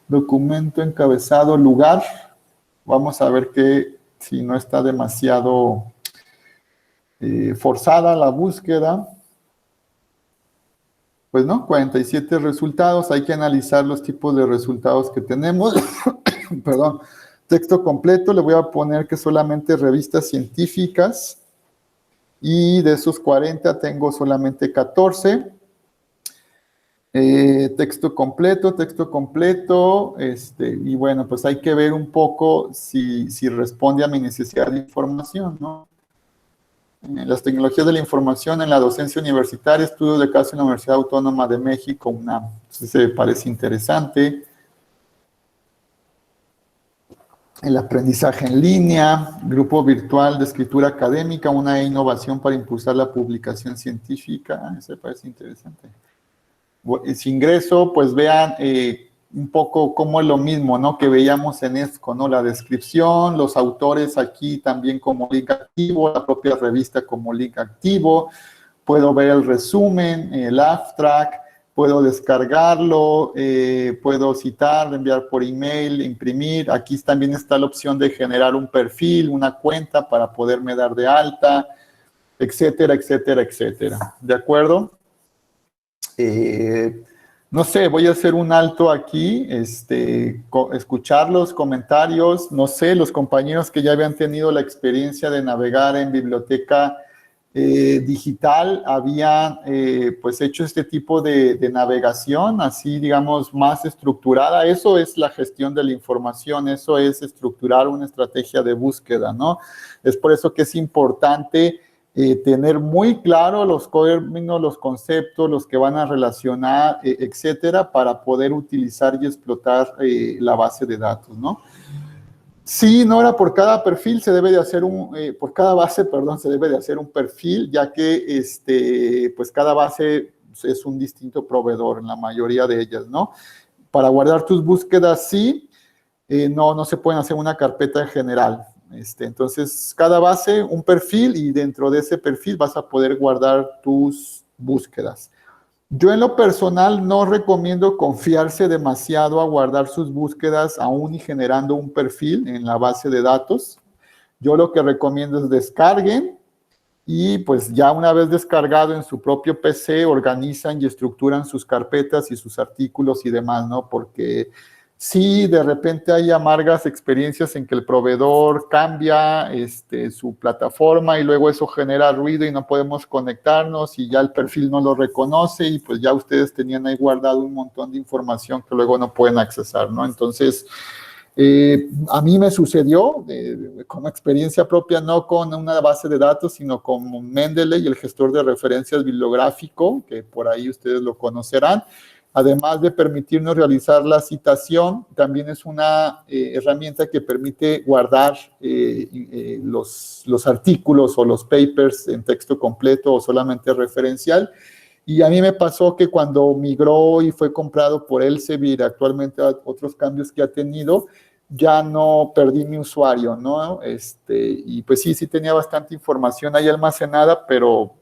documento encabezado, lugar. Vamos a ver que si no está demasiado forzada la búsqueda. Pues no, 47 resultados, hay que analizar los tipos de resultados que tenemos. Perdón, texto completo, le voy a poner que solamente revistas científicas. Y de esos 40 tengo solamente 14. Texto completo. Y bueno, pues hay que ver un poco si responde a mi necesidad de información, ¿no? Las tecnologías de la información en la docencia universitaria, estudios de caso en la Universidad Autónoma de México, UNAM. Entonces, se parece interesante. El aprendizaje en línea, grupo virtual de escritura académica, una innovación para impulsar la publicación científica. Eso me parece interesante. Si ingreso, pues vean un poco cómo es lo mismo, ¿no? Que veíamos en ESCO, ¿no? La descripción, los autores aquí también como link activo, la propia revista como link activo. Puedo ver el resumen, el abstract, puedo descargarlo, puedo citar, enviar por email, imprimir. Aquí también está la opción de generar un perfil, una cuenta para poderme dar de alta, etcétera, etcétera, etcétera. ¿De acuerdo? No sé, voy a hacer un alto aquí, escuchar los comentarios. No sé, los compañeros que ya habían tenido la experiencia de navegar en biblioteca digital habían pues hecho este tipo de navegación así, digamos, más estructurada. Eso es la gestión de la información, eso es estructurar una estrategia de búsqueda, ¿no? Es por eso que es importante tener muy claro los términos, los conceptos, los que van a relacionar, etcétera, para poder utilizar y explotar la base de datos, ¿no? Sí, no era por cada perfil, se debe de hacer por cada base, perdón, se debe de hacer un perfil, ya que pues cada base es un distinto proveedor en la mayoría de ellas, ¿no? Para guardar tus búsquedas, sí, no se pueden hacer una carpeta en general. Entonces, cada base, un perfil, y dentro de ese perfil vas a poder guardar tus búsquedas. Yo en lo personal no recomiendo confiarse demasiado a guardar sus búsquedas aún y generando un perfil en la base de datos. Yo lo que recomiendo es descarguen y pues ya una vez descargado en su propio PC, organizan y estructuran sus carpetas y sus artículos y demás, ¿no? Porque sí, de repente hay amargas experiencias en que el proveedor cambia su plataforma y luego eso genera ruido y no podemos conectarnos y ya el perfil no lo reconoce y pues ya ustedes tenían ahí guardado un montón de información que luego no pueden accesar, ¿no? Entonces, a mí me sucedió como experiencia propia, no con una base de datos, sino con Mendeley, el gestor de referencias bibliográfico, que por ahí ustedes lo conocerán. además de permitirnos realizar la citación, también es una herramienta que permite guardar los artículos o los papers en texto completo o solamente referencial. Y a mí me pasó que cuando migró y fue comprado por Elsevier, actualmente otros cambios que ha tenido, ya no perdí mi usuario, ¿no? Y pues sí tenía bastante información ahí almacenada, pero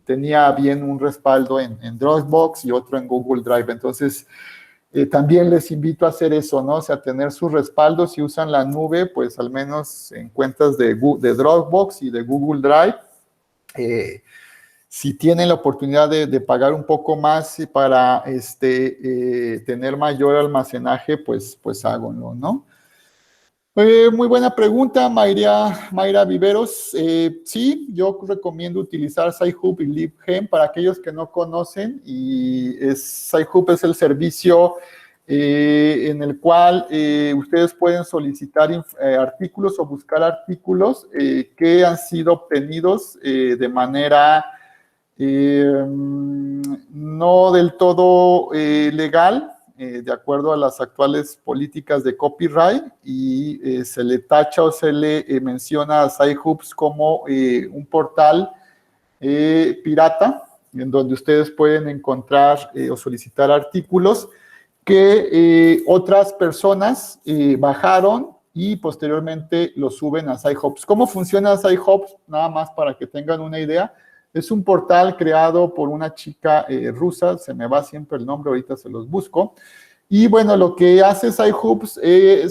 tenía bien un respaldo en Dropbox y otro en Google Drive. Entonces, también les invito a hacer eso, ¿no? O sea, tener sus respaldos. Si usan la nube, pues al menos en cuentas de Dropbox y de Google Drive. Si tienen la oportunidad de pagar un poco más para tener mayor almacenaje, pues háganlo, ¿no? Muy buena pregunta, Mayra Viveros. Sí, yo recomiendo utilizar Sci-Hub y LibGen para aquellos que no conocen. Y Sci-Hub es el servicio en el cual ustedes pueden solicitar artículos o buscar artículos que han sido obtenidos de manera no del todo legal, de acuerdo a las actuales políticas de copyright, y se le tacha o se le menciona a Sci-Hubs como un portal pirata, en donde ustedes pueden encontrar o solicitar artículos que otras personas bajaron y posteriormente los suben a Sci-Hubs. ¿Cómo funciona Sci-Hubs? Nada más para que tengan una idea. Es un portal creado por una chica rusa, se me va siempre el nombre, ahorita se los busco. Y bueno, lo que hace Sci-Hubs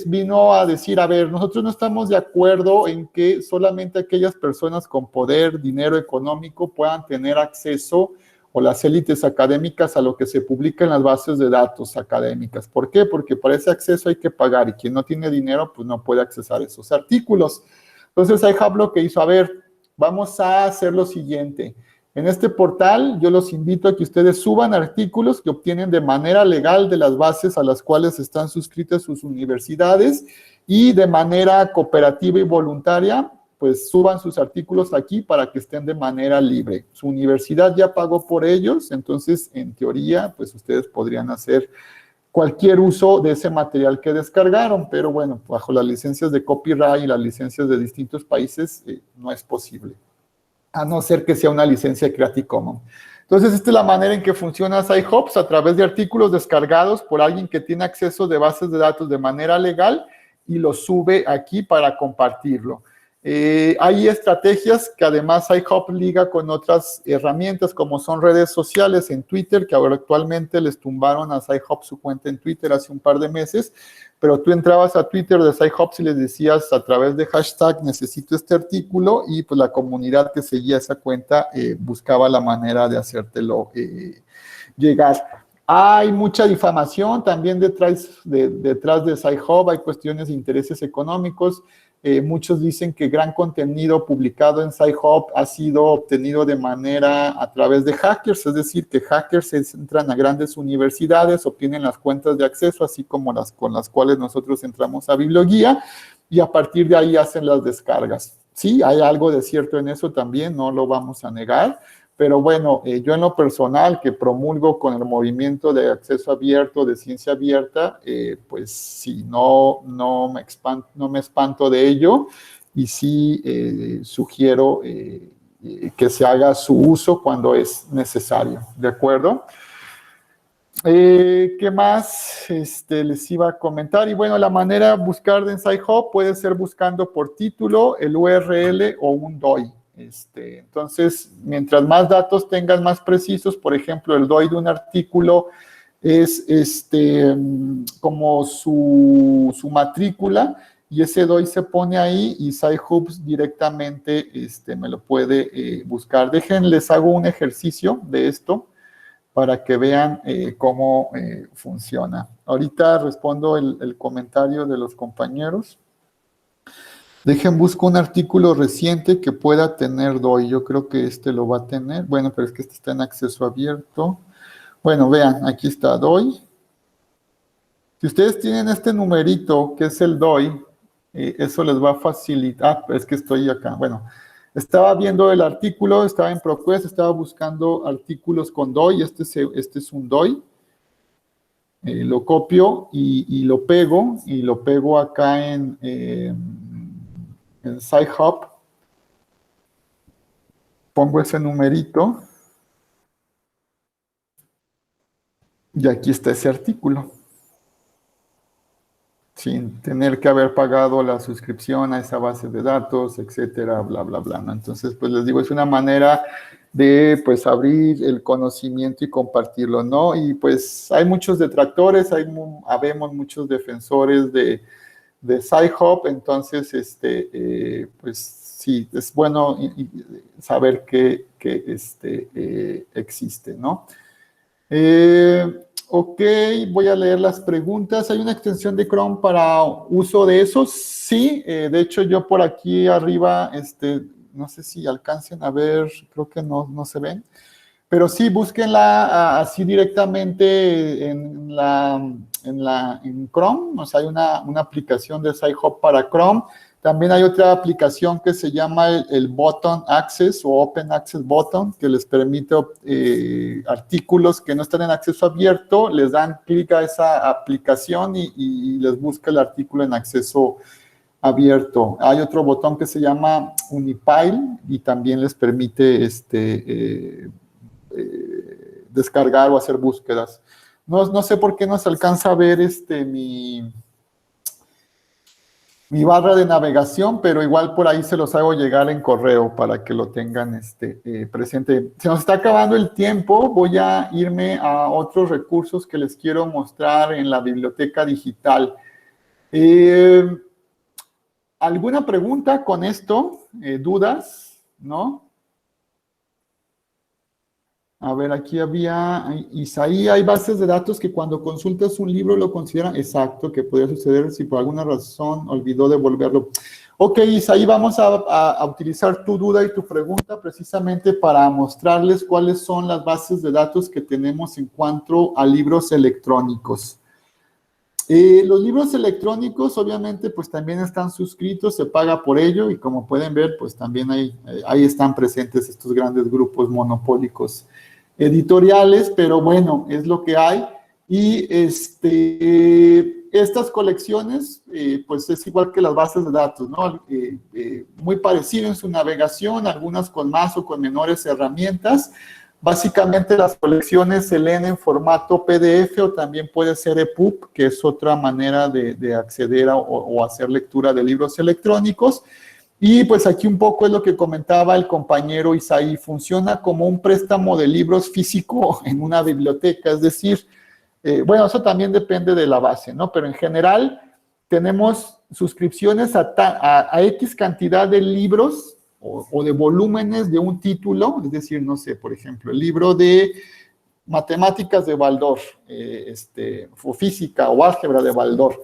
vino a decir, a ver, nosotros no estamos de acuerdo en que solamente aquellas personas con poder, dinero económico puedan tener acceso, o las élites académicas, a lo que se publica en las bases de datos académicas. ¿Por qué? Porque para ese acceso hay que pagar, y quien no tiene dinero, pues no puede accesar a esos artículos. Entonces, Sci-Hub lo que hizo, a ver, vamos a hacer lo siguiente. En este portal yo los invito a que ustedes suban artículos que obtienen de manera legal de las bases a las cuales están suscritas sus universidades, y de manera cooperativa y voluntaria, pues suban sus artículos aquí para que estén de manera libre. Su universidad ya pagó por ellos, entonces en teoría pues ustedes podrían hacer cualquier uso de ese material que descargaron, pero bueno, bajo las licencias de copyright y las licencias de distintos países no es posible, a no ser que sea una licencia Creative Commons. Entonces, esta es la manera en que funciona Sci-Hubs, a través de artículos descargados por alguien que tiene acceso de bases de datos de manera legal y los sube aquí para compartirlo. Hay estrategias que además Sci-Hub liga con otras herramientas, como son redes sociales en Twitter, que ahora actualmente les tumbaron a Sci-Hub su cuenta en Twitter hace un par de meses, pero tú entrabas a Twitter de Sci-Hub y les decías a través de hashtag necesito este artículo, y pues la comunidad que seguía esa cuenta buscaba la manera de hacértelo llegar. Hay mucha difamación también detrás de Sci-Hub, hay cuestiones de intereses económicos. Muchos dicen que gran contenido publicado en Sci-Hub ha sido obtenido de manera a través de hackers, es decir, que hackers entran a grandes universidades, obtienen las cuentas de acceso, así como las con las cuales nosotros entramos a Biblioguía, y a partir de ahí hacen las descargas. Sí, hay algo de cierto en eso también, no lo vamos a negar. Pero bueno, yo en lo personal, que promulgo con el movimiento de acceso abierto, de ciencia abierta, pues sí, no me espanto de ello, y sí sugiero que se haga su uso cuando es necesario, ¿de acuerdo? ¿Qué más les iba a comentar? Y bueno, la manera de buscar en Sci-Hub puede ser buscando por título, el URL o un DOI. Entonces, mientras más datos tengas más precisos, por ejemplo, el DOI de un artículo es como su matrícula, y ese DOI se pone ahí y Sci-Hubs directamente me lo puede buscar. Les hago un ejercicio de esto para que vean cómo funciona. Ahorita respondo el comentario de los compañeros. Busco un artículo reciente que pueda tener DOI. Yo creo que lo va a tener. Bueno, pero es que está en acceso abierto. Bueno, vean, aquí está DOI. Si ustedes tienen este numerito, que es el DOI, eso les va a facilitar. Es que estoy acá. Bueno, estaba viendo el artículo, estaba en ProQuest, estaba buscando artículos con DOI. Este es un DOI. Lo copio y lo pego acá en Sci-Hub. Pongo ese numerito y aquí está ese artículo, sin tener que haber pagado la suscripción a esa base de datos, etcétera, bla, bla, bla, ¿no? Entonces, pues les digo, es una manera de, pues, abrir el conocimiento y compartirlo, ¿no? Y, pues, hay muchos detractores, habemos muchos defensores de Sci-Hub, entonces, pues, sí, es bueno saber que existe, ¿no? Ok, voy a leer las preguntas. ¿Hay una extensión de Chrome para uso de eso? Sí, de hecho yo por aquí arriba, no sé si alcancen a ver, creo que no se ven, pero sí, búsquenla así directamente en Chrome. O sea, hay una aplicación de Sci-Hub para Chrome. También hay otra aplicación que se llama el Button Access o Open Access Button, que les permite artículos que no están en acceso abierto, les dan clic a esa aplicación y les busca el artículo en acceso abierto. Hay otro botón que se llama Unipile y también les permite descargar o hacer búsquedas. No sé por qué no se alcanza a ver mi barra de navegación, pero igual por ahí se los hago llegar en correo para que lo tengan presente. Se nos está acabando el tiempo, voy a irme a otros recursos que les quiero mostrar en la biblioteca digital. ¿Alguna pregunta con esto? ¿Dudas? ¿No? A ver, aquí había, Isaí, hay bases de datos que cuando consultas un libro lo consideran exacto, que podría suceder si por alguna razón olvidó devolverlo. Ok, Isaí, vamos a utilizar tu duda y tu pregunta precisamente para mostrarles cuáles son las bases de datos que tenemos en cuanto a libros electrónicos. Los libros electrónicos, obviamente, pues también están suscritos, se paga por ello y como pueden ver, pues también ahí están presentes estos grandes grupos monopólicos editoriales, pero bueno, es lo que hay. Y estas colecciones, pues es igual que las bases de datos, ¿no? Muy parecido en su navegación, algunas con más o con menores herramientas. Básicamente las colecciones se leen en formato PDF o también puede ser EPUB, que es otra manera de acceder o hacer lectura de libros electrónicos. Y pues aquí un poco es lo que comentaba el compañero Isaí, funciona como un préstamo de libros físico en una biblioteca, es decir, bueno, eso también depende de la base, ¿no? Pero en general tenemos suscripciones a X cantidad de libros o de volúmenes de un título, es decir, no sé, por ejemplo, el libro de matemáticas de Baldor, o física o álgebra de Baldor.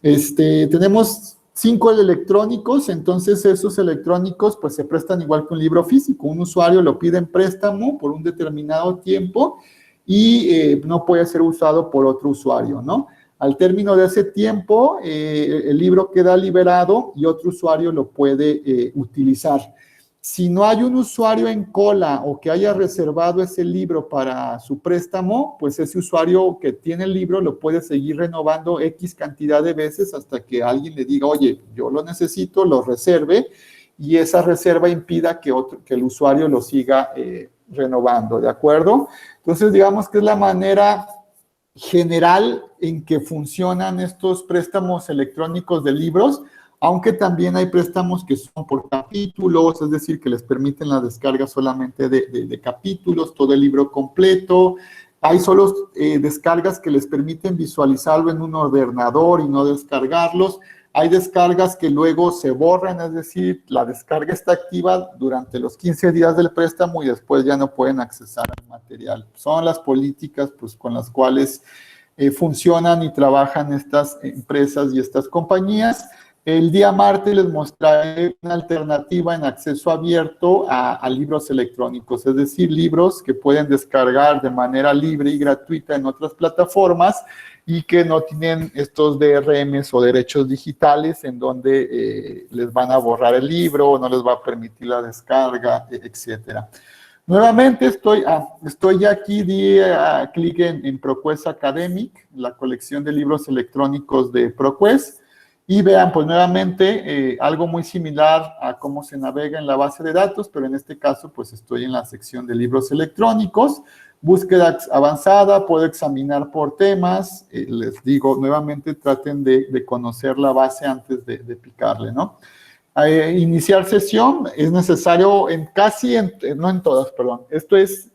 Tenemos 5 electrónicos, entonces esos electrónicos pues se prestan igual que un libro físico. Un usuario lo pide en préstamo por un determinado tiempo y no puede ser usado por otro usuario, ¿no? Al término de ese tiempo, el libro queda liberado y otro usuario lo puede utilizar. Si no hay un usuario en cola o que haya reservado ese libro para su préstamo, pues ese usuario que tiene el libro lo puede seguir renovando X cantidad de veces hasta que alguien le diga, oye, yo lo necesito, lo reserve, y esa reserva impida que el usuario lo siga renovando, ¿de acuerdo? Entonces, digamos que es la manera general en que funcionan estos préstamos electrónicos de libros, aunque también hay préstamos que son por capítulos, es decir, que les permiten la descarga solamente de capítulos, todo el libro completo. Hay solo descargas que les permiten visualizarlo en un ordenador y no descargarlos. Hay descargas que luego se borran, es decir, la descarga está activa durante los 15 días del préstamo y después ya no pueden accesar al material. Son las políticas pues, con las cuales funcionan y trabajan estas empresas y estas compañías. El día martes les mostraré una alternativa en acceso abierto a libros electrónicos, es decir, libros que pueden descargar de manera libre y gratuita en otras plataformas y que no tienen estos DRMs o derechos digitales en donde les van a borrar el libro, no les va a permitir la descarga, etcétera. Nuevamente estoy ya aquí, di clic en ProQuest Academic, la colección de libros electrónicos de ProQuest, y vean, pues nuevamente, algo muy similar a cómo se navega en la base de datos, pero en este caso, pues estoy en la sección de libros electrónicos, búsqueda avanzada, puedo examinar por temas, les digo, nuevamente traten de conocer la base antes de picarle, ¿no? Iniciar sesión es necesario no en todas, perdón, esto es,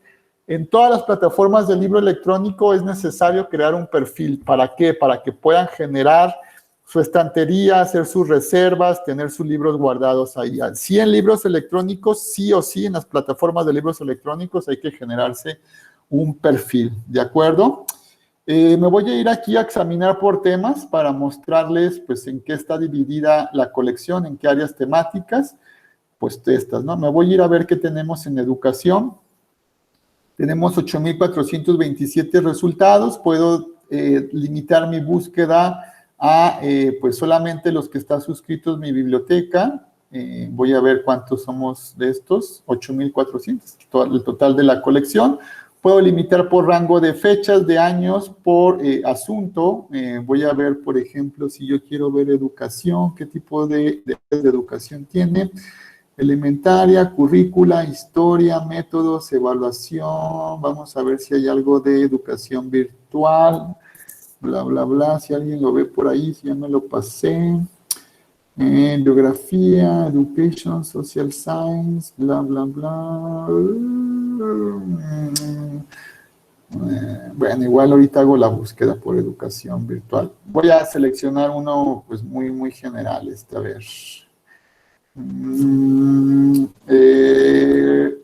en todas las plataformas del libro electrónico es necesario crear un perfil. ¿Para qué? Para que puedan generar su estantería, hacer sus reservas, tener sus libros guardados ahí. Sí, en libros electrónicos, sí o sí, en las plataformas de libros electrónicos hay que generarse un perfil, ¿de acuerdo? Me voy a ir aquí a examinar por temas para mostrarles, pues, en qué está dividida la colección, en qué áreas temáticas, pues, estas, ¿no? Me voy a ir a ver qué tenemos en educación. Tenemos 8,427 resultados. Puedo limitar mi búsqueda a, pues, solamente los que están suscritos a mi biblioteca. Voy a ver cuántos somos de estos, 8,400, el total de la colección. Puedo limitar por rango de fechas, de años, por asunto. Voy a ver, por ejemplo, si yo quiero ver educación, qué tipo de educación tiene. Elementaria, currícula, historia, métodos, evaluación. Vamos a ver si hay algo de educación virtual, bla, bla, bla. Si alguien lo ve por ahí, si ya me lo pasé. Geografía, education, social science, bla, bla, bla. Bueno, igual ahorita hago la búsqueda por educación virtual. Voy a seleccionar uno, pues, muy, muy general, a ver.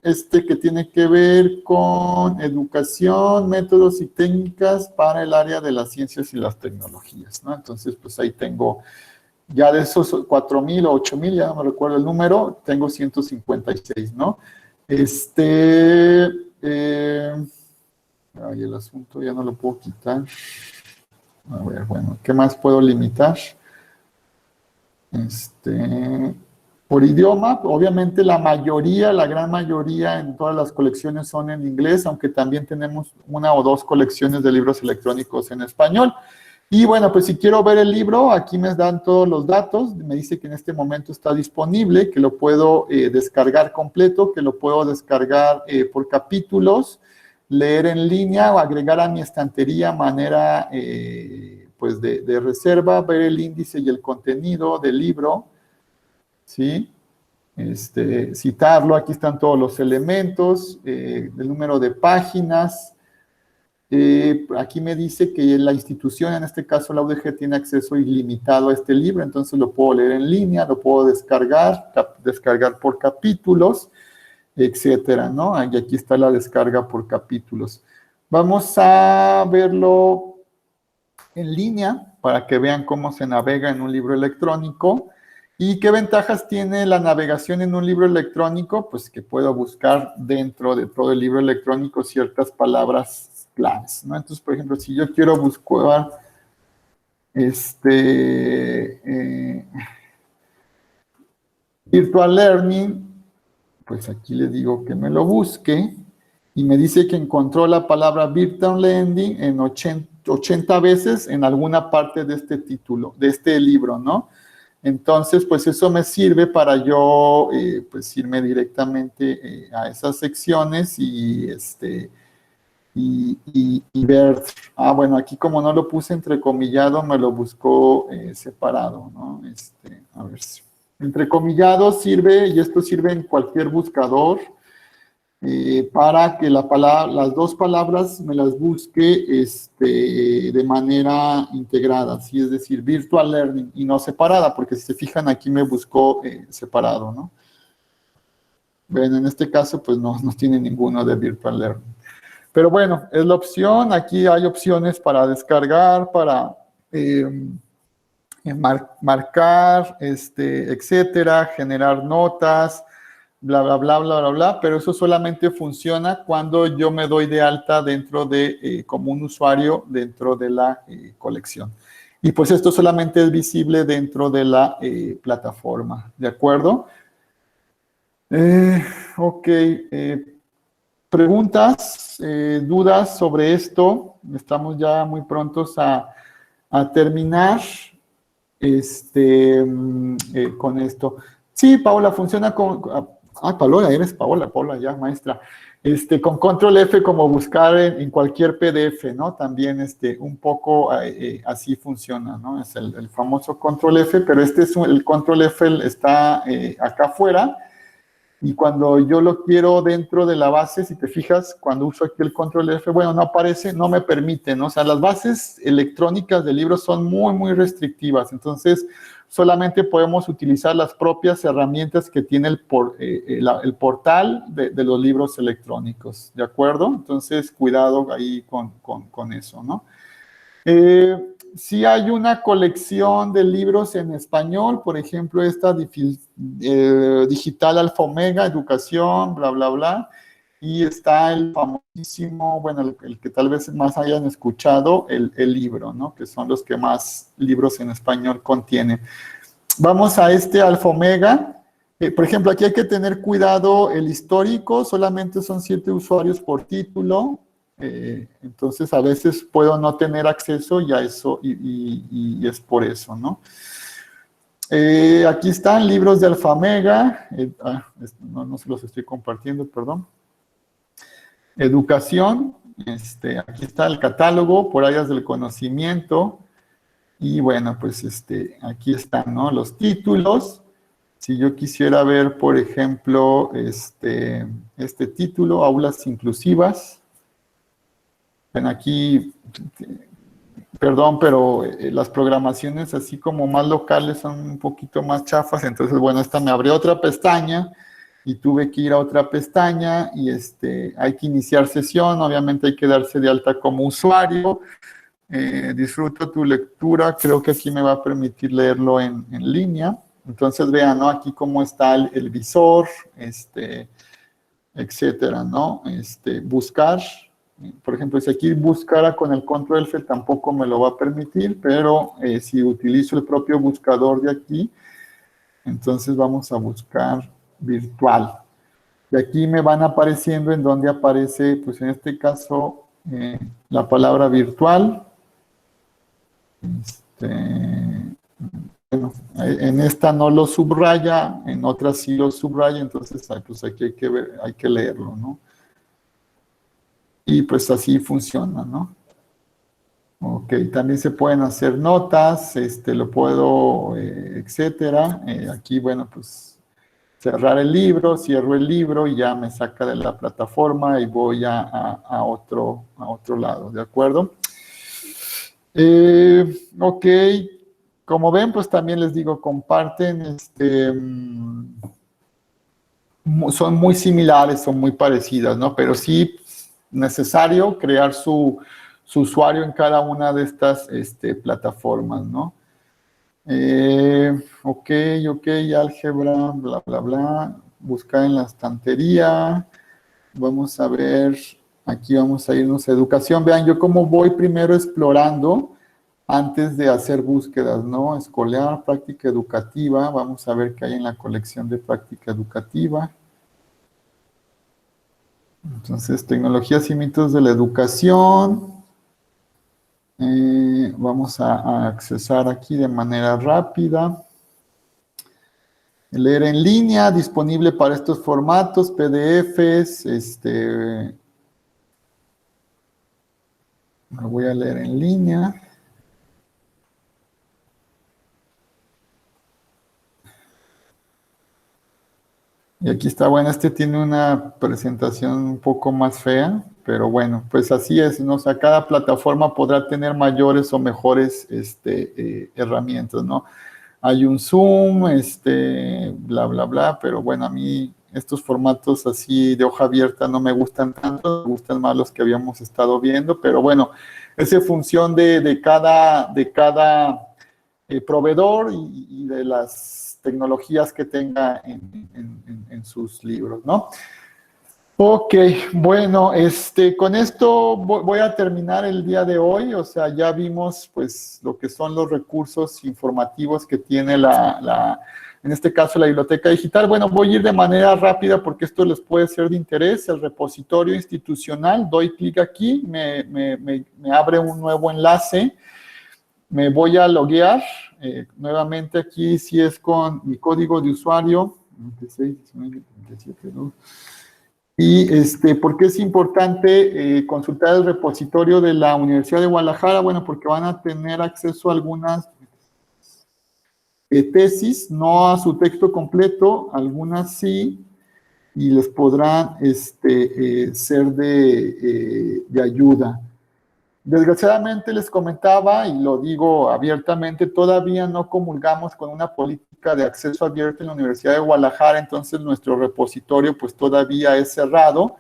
Este que tiene que ver con educación, métodos y técnicas para el área de las ciencias y las tecnologías, ¿no? Entonces, pues ahí tengo, ya de esos 4,000 o 8,000, ya no me recuerdo el número, tengo 156, ¿no? Ay, el asunto ya no lo puedo quitar. A ver, bueno, ¿qué más puedo limitar? Por idioma, obviamente la gran mayoría en todas las colecciones son en inglés, aunque también tenemos una o dos colecciones de libros electrónicos en español. Y bueno, pues si quiero ver el libro, aquí me dan todos los datos, me dice que en este momento está disponible, que lo puedo descargar completo, que lo puedo descargar por capítulos, leer en línea o agregar a mi estantería manera pues de reserva, ver el índice y el contenido del libro, ¿sí? Citarlo, aquí están todos los elementos, el número de páginas. Aquí me dice que la institución, en este caso la UDG, tiene acceso ilimitado a este libro, entonces lo puedo leer en línea, lo puedo descargar por capítulos, etcétera, ¿no? Y aquí está la descarga por capítulos. Vamos a verlo en línea para que vean cómo se navega en un libro electrónico. ¿Y qué ventajas tiene la navegación en un libro electrónico? Pues que puedo buscar dentro de todo el libro electrónico ciertas palabras claves, ¿no? Entonces, por ejemplo, si yo quiero buscar Virtual Learning, pues aquí le digo que me lo busque y me dice que encontró la palabra Virtual Learning en 80 veces en alguna parte de este título, de este libro, ¿no? Entonces, pues eso me sirve para yo, pues irme directamente a esas secciones y ver, bueno, aquí como no lo puse entrecomillado, me lo buscó separado, ¿no? A ver si... Entrecomillado sirve, y esto sirve en cualquier buscador, para que las dos palabras me las busque de manera integrada, ¿sí? Es decir, Virtual Learning y no separada, porque si se fijan aquí me buscó separado, ¿no? Ven, en este caso pues no tiene ninguno de Virtual Learning. Pero bueno, es la opción. Aquí hay opciones para descargar, para marcar, etcétera, generar notas, bla, bla, bla, bla, bla, bla, pero eso solamente funciona cuando yo me doy de alta dentro de, como un usuario dentro de la colección. Y pues esto solamente es visible dentro de la plataforma, ¿de acuerdo? Ok, preguntas, dudas sobre esto. Estamos ya muy prontos a terminar con esto. Sí, Paola, funciona con... Paola, eres Paola, ya, maestra. Con control F como buscar en cualquier PDF, ¿no? También un poco así funciona, ¿no? Es el famoso control F, pero el control F está acá afuera. Y cuando yo lo quiero dentro de la base, si te fijas, cuando uso aquí el control F, bueno, no aparece, no me permite, ¿no? O sea, las bases electrónicas de libros son muy, muy restrictivas. Entonces, solamente podemos utilizar las propias herramientas que tiene el portal de los libros electrónicos, ¿de acuerdo? Entonces, cuidado ahí con eso, ¿no? Sí hay una colección de libros en español, por ejemplo, esta Digital Alfa Omega, Educación, bla, bla, bla, y está el famosísimo, bueno, el que tal vez más hayan escuchado, el libro, ¿no? Que son los que más libros en español contienen. Vamos a Alfa Omega. Por ejemplo, aquí hay que tener cuidado el histórico, solamente son 7 usuarios por título. Entonces, a veces puedo no tener acceso y a eso, y es por eso, ¿no? Aquí están libros de Alfa Omega. No se los estoy compartiendo, perdón. Educación. Aquí está el catálogo por áreas del conocimiento. Y bueno, pues aquí están, ¿no? Los títulos. Si yo quisiera ver, por ejemplo, este título, Aulas Inclusivas. Bueno, aquí, perdón, pero las programaciones así como más locales son un poquito más chafas. Entonces, bueno, esta me abrió otra pestaña y tuve que ir a otra pestaña y hay que iniciar sesión. Obviamente hay que darse de alta como usuario. Disfruto tu lectura. Creo que aquí me va a permitir leerlo en línea. Entonces, vean, ¿no? Aquí cómo está el visor, etcétera, ¿no? Buscar. Por ejemplo, si aquí buscara con el control F tampoco me lo va a permitir, pero si utilizo el propio buscador de aquí, entonces vamos a buscar virtual. Y aquí me van apareciendo en donde aparece, pues en este caso, la palabra virtual. Bueno, en esta no lo subraya, en otras sí lo subraya, entonces pues aquí hay que leerlo, ¿no? Y pues así funciona, ¿no? Ok, también se pueden hacer notas, lo puedo, etcétera. Aquí, bueno, pues cerrar el libro, cierro el libro y ya me saca de la plataforma y voy a otro lado, ¿de acuerdo? Ok, como ven, pues también les digo, comparten, son muy similares, son muy parecidas, ¿no? Pero sí necesario crear su usuario en cada una de estas plataformas, ¿no? Ok, álgebra, bla, bla, bla. Buscar en la estantería. Vamos a ver, aquí vamos a irnos a educación. Vean, yo cómo voy primero explorando antes de hacer búsquedas, ¿no? Escolar, práctica educativa. Vamos a ver qué hay en la colección de práctica educativa. Entonces, tecnologías y mitos de la educación. Vamos a accesar aquí de manera rápida. Leer en línea, disponible para estos formatos, PDFs, lo voy a leer en línea. Y aquí está, bueno, tiene una presentación un poco más fea, pero bueno, pues así es, ¿no? O sea, cada plataforma podrá tener mayores o mejores herramientas, ¿no? Hay un Zoom, bla, bla, bla, pero bueno, a mí estos formatos así de hoja abierta no me gustan tanto, me gustan más los que habíamos estado viendo, pero bueno, es en función de cada proveedor y de las tecnologías que tenga en sus libros, ¿no? Ok, bueno, con esto voy a terminar el día de hoy. O sea, ya vimos pues lo que son los recursos informativos que tiene la en este caso la biblioteca digital. Bueno, voy a ir de manera rápida porque esto les puede ser de interés. El repositorio institucional, doy clic aquí, me abre un nuevo enlace, me voy a loguear, nuevamente aquí si es con mi código de usuario, 96, 19, 37, ¿no? Y ¿por qué es importante consultar el repositorio de la Universidad de Guadalajara? Bueno, porque van a tener acceso a algunas tesis, no a su texto completo, algunas sí, y les podrán ser de ayuda. Desgraciadamente les comentaba, y lo digo abiertamente, todavía no comulgamos con una política de acceso abierto en la Universidad de Guadalajara, entonces nuestro repositorio pues todavía es cerrado.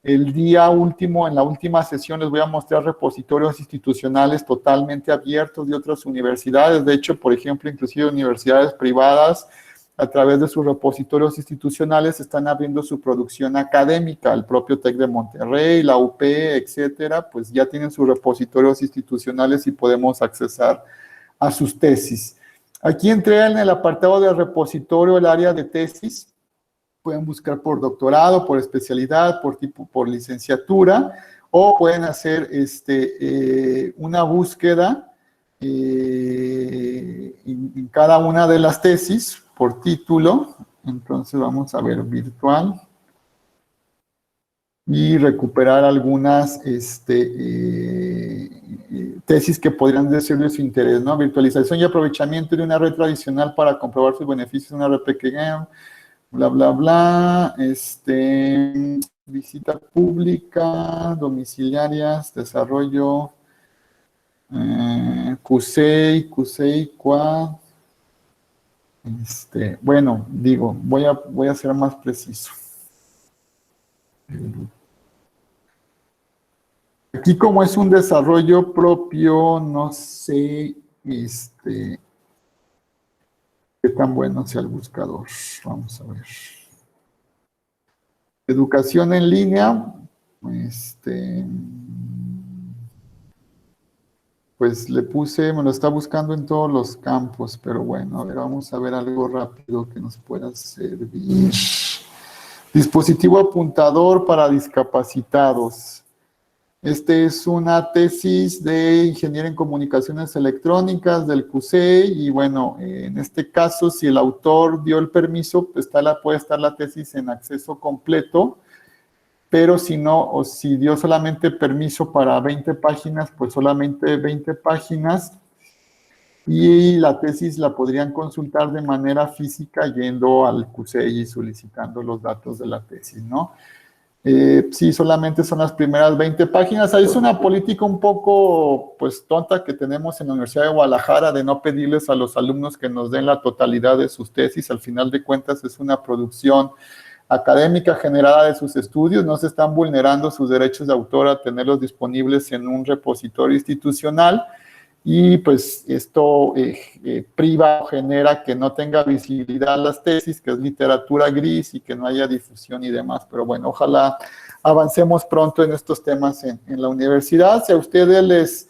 El día último, en la última sesión, les voy a mostrar repositorios institucionales totalmente abiertos de otras universidades. De hecho, por ejemplo, inclusive universidades privadas, a través de sus repositorios institucionales, están abriendo su producción académica. El propio TEC de Monterrey, la UP, etcétera, pues ya tienen sus repositorios institucionales y podemos accesar a sus tesis. Aquí entré en el apartado de repositorio, el área de tesis. Pueden buscar por doctorado, por especialidad, por licenciatura, o pueden hacer una búsqueda en cada una de las tesis por título. Entonces vamos a ver virtual y recuperar algunas tesis que podrían ser de su interés, ¿no? Virtualización y aprovechamiento de una red tradicional para comprobar sus beneficios en una red pequeña. Bla, bla, bla, visita pública, domiciliarias, desarrollo, CUSEI, Quad. Bueno, digo, voy a ser más preciso. Aquí como es un desarrollo propio, no sé, qué tan bueno sea el buscador. Vamos a ver. Educación en línea. Pues le puse, me lo está buscando en todos los campos, pero bueno, a ver, vamos a ver algo rápido que nos pueda servir. Dispositivo apuntador para discapacitados. Es una tesis de Ingeniería en Comunicaciones Electrónicas del CUSEI y bueno, en este caso, si el autor dio el permiso, pues puede estar la tesis en acceso completo, pero si no, o si dio solamente permiso para 20 páginas, pues solamente 20 páginas y la tesis la podrían consultar de manera física yendo al CUSEI y solicitando los datos de la tesis, ¿no? Sí, solamente son las primeras 20 páginas. Ahí es una política un poco, pues, tonta que tenemos en la Universidad de Guadalajara de no pedirles a los alumnos que nos den la totalidad de sus tesis. Al final de cuentas es una producción académica generada de sus estudios. No se están vulnerando sus derechos de autor a tenerlos disponibles en un repositorio institucional. Y pues esto priva o genera que no tenga visibilidad las tesis, que es literatura gris y que no haya difusión y demás. Pero bueno, ojalá avancemos pronto en estos temas en la universidad. Si a ustedes les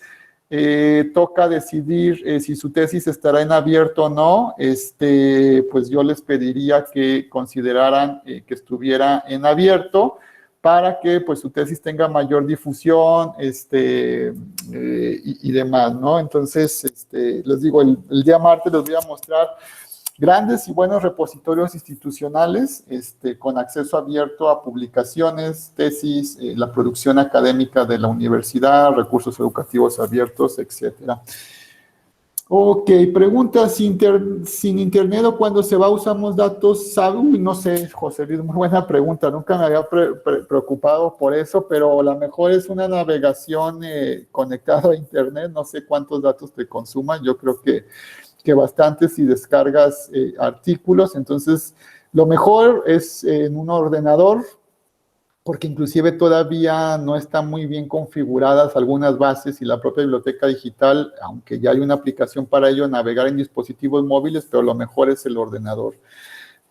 toca decidir si su tesis estará en abierto o no, pues yo les pediría que consideraran que estuviera en abierto, para que pues su tesis tenga mayor difusión y demás, ¿no? Entonces, les digo, el día martes les voy a mostrar grandes y buenos repositorios institucionales con acceso abierto a publicaciones, tesis, la producción académica de la universidad, recursos educativos abiertos, etcétera. Ok, pregunta, sin internet o cuando se va usamos datos, uy, no sé, José Luis, muy buena pregunta, nunca me había preocupado por eso, pero a lo mejor es una navegación conectada a internet, no sé cuántos datos te consuman, yo creo que bastantes si descargas artículos, entonces lo mejor es en un ordenador, porque inclusive todavía no están muy bien configuradas algunas bases y la propia biblioteca digital, aunque ya hay una aplicación para ello, navegar en dispositivos móviles, pero lo mejor es el ordenador.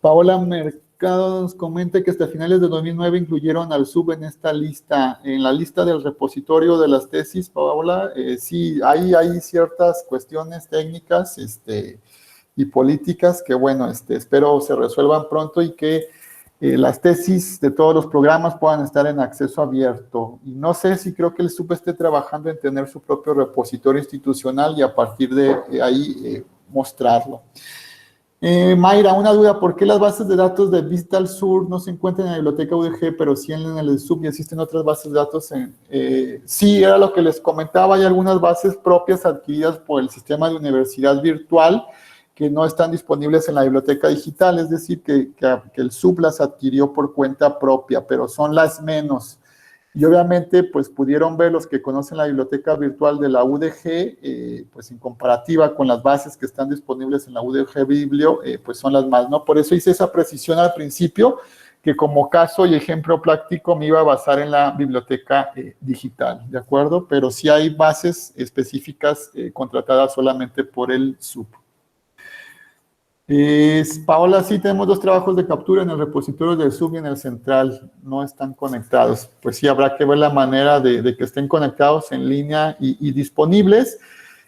Paola Mercado nos comenta que hasta finales de 2009 incluyeron al SUB en esta lista, en la lista del repositorio de las tesis, Paola. Sí, hay ciertas cuestiones técnicas y políticas, que bueno, espero se resuelvan pronto y que las tesis de todos los programas puedan estar en acceso abierto. Y no sé si creo que el SUP esté trabajando en tener su propio repositorio institucional y a partir de ahí mostrarlo. Mayra, una duda, ¿por qué las bases de datos de Vista al Sur no se encuentran en la biblioteca UDG, pero sí en el SUP y existen otras bases de datos? Sí, era lo que les comentaba, hay algunas bases propias adquiridas por el sistema de universidad virtual que no están disponibles en la biblioteca digital, es decir, que el SUP las adquirió por cuenta propia, pero son las menos. Y obviamente, pues pudieron ver los que conocen la biblioteca virtual de la UDG, pues en comparativa con las bases que están disponibles en la UDG Biblio, pues son las más, ¿no? Por eso hice esa precisión al principio, que como caso y ejemplo práctico me iba a basar en la biblioteca digital, ¿de acuerdo? Pero sí hay bases específicas contratadas solamente por el SUP. Paola, sí tenemos 2 trabajos de captura en el repositorio del SUB y en el central, no están conectados. Pues sí, habrá que ver la manera de que estén conectados en línea y disponibles.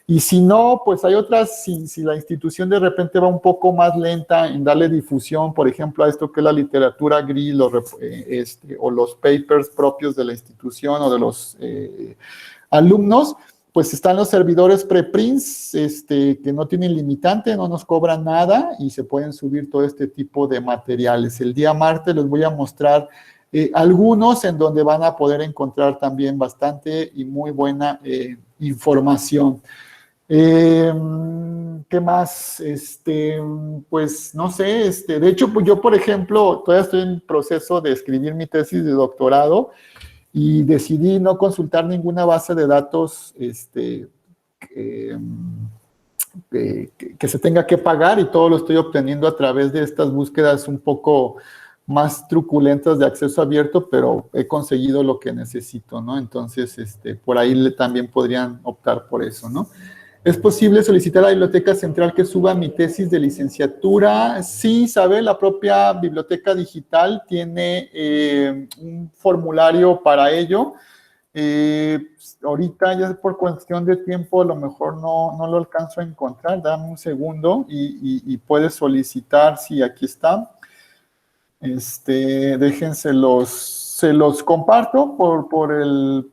Y si no, pues hay otras, si la institución de repente va un poco más lenta en darle difusión, por ejemplo, a esto que es la literatura GRI, o los papers propios de la institución o de los alumnos, pues están los servidores preprints que no tienen limitante, no nos cobran nada y se pueden subir todo este tipo de materiales. El día martes les voy a mostrar algunos en donde van a poder encontrar también bastante y muy buena información. ¿Qué más? Pues no sé, de hecho, pues yo, por ejemplo, todavía estoy en proceso de escribir mi tesis de doctorado y decidí no consultar ninguna base de datos que se tenga que pagar y todo lo estoy obteniendo a través de estas búsquedas un poco más truculentas de acceso abierto, pero he conseguido lo que necesito, ¿no? Entonces, por ahí también podrían optar por eso, ¿no? ¿Es posible solicitar a la Biblioteca Central que suba mi tesis de licenciatura? Sí, ¿sabe? La propia Biblioteca Digital tiene un formulario para ello. Ahorita, ya por cuestión de tiempo, a lo mejor no lo alcanzo a encontrar. Dame un segundo y puedes solicitar, sí, aquí está. Déjense se los comparto por el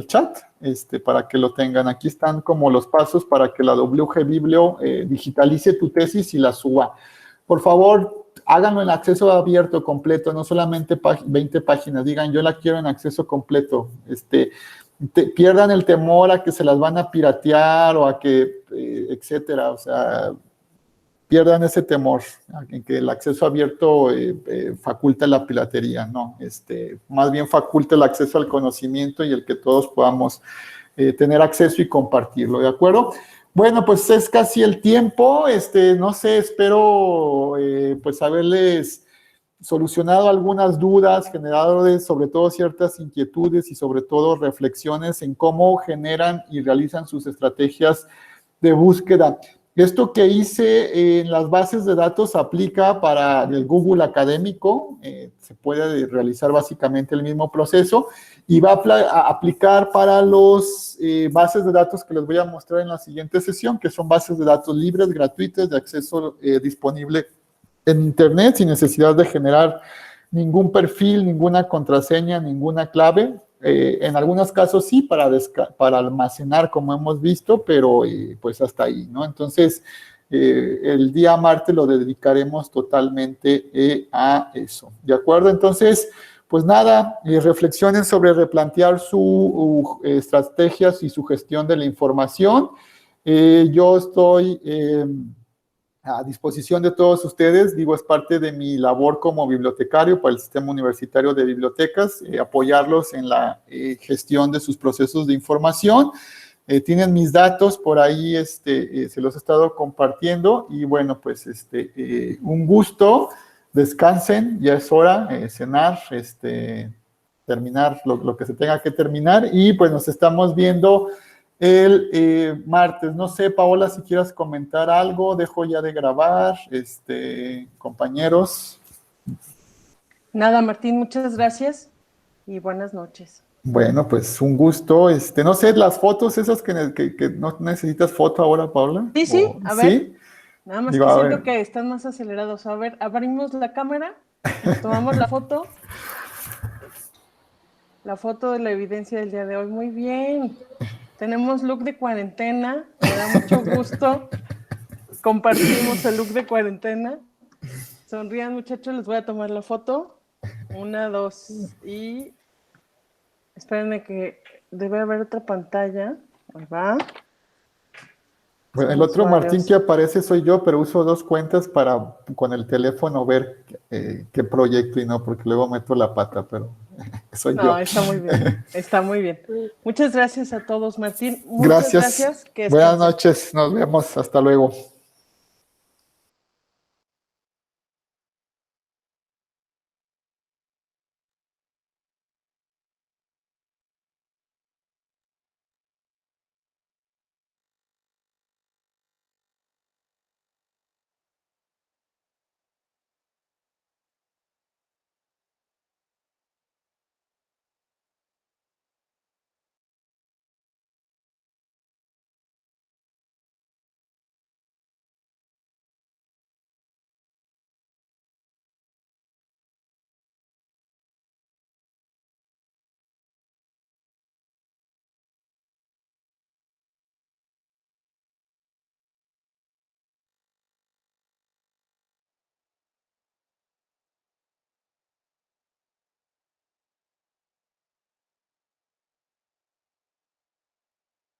chat, para que lo tengan. Aquí están como los pasos para que la WG Biblio digitalice tu tesis y la suba. Por favor, háganlo en acceso abierto completo, no solamente 20 páginas. Digan, yo la quiero en acceso completo. Pierdan el temor a que se las van a piratear o a que, etcétera. O sea, pierdan ese temor en que el acceso abierto faculta la piratería, no, más bien faculta el acceso al conocimiento y el que todos podamos tener acceso y compartirlo, ¿de acuerdo? Bueno, pues es casi el tiempo, no sé, espero pues haberles solucionado algunas dudas, generado sobre todo ciertas inquietudes y sobre todo reflexiones en cómo generan y realizan sus estrategias de búsqueda. Esto que hice en las bases de datos aplica para el Google académico, se puede realizar básicamente el mismo proceso y va a aplicar para los bases de datos que les voy a mostrar en la siguiente sesión, que son bases de datos libres, gratuitas, de acceso disponible en Internet, sin necesidad de generar ningún perfil, ninguna contraseña, ninguna clave. En algunos casos sí, para almacenar, como hemos visto, pero pues hasta ahí, ¿no? Entonces, el día martes lo dedicaremos totalmente a eso, ¿de acuerdo? Entonces, pues nada, reflexionen sobre replantear sus estrategias y su gestión de la información. Yo estoy a disposición de todos ustedes, digo, es parte de mi labor como bibliotecario para el Sistema Universitario de Bibliotecas, apoyarlos en la gestión de sus procesos de información. Tienen mis datos por ahí, se los he estado compartiendo y bueno, pues un gusto, descansen, ya es hora, cenar, terminar lo que se tenga que terminar y pues nos estamos viendo el martes. No sé, Paola, si quieras comentar algo, dejo ya de grabar, compañeros. Nada, Martín, muchas gracias y buenas noches. Bueno, pues un gusto. No sé, las fotos esas que no necesitas foto ahora, Paula. Sí, sí, ¿O a ver. sí? Nada más Digo, que a siento ver. que están más acelerados. A ver, abrimos la cámara, nos tomamos la foto. La foto de la evidencia del día de hoy. Muy bien. Tenemos look de cuarentena. Me da mucho gusto. Compartimos el look de cuarentena. Sonrían, muchachos, les voy a tomar la foto. 1, 2 y... Espérenme que debe haber otra pantalla. Ahí va. Bueno, el Somos otro Martín varios. que aparece soy yo, pero uso 2 cuentas para con el teléfono ver qué proyecto y no, porque luego meto la pata, pero soy yo. No, está muy bien. Está muy bien. Muchas gracias a todos, Martín. Muchas Gracias. gracias. Que Buenas descansen. noches. Nos vemos. Hasta luego.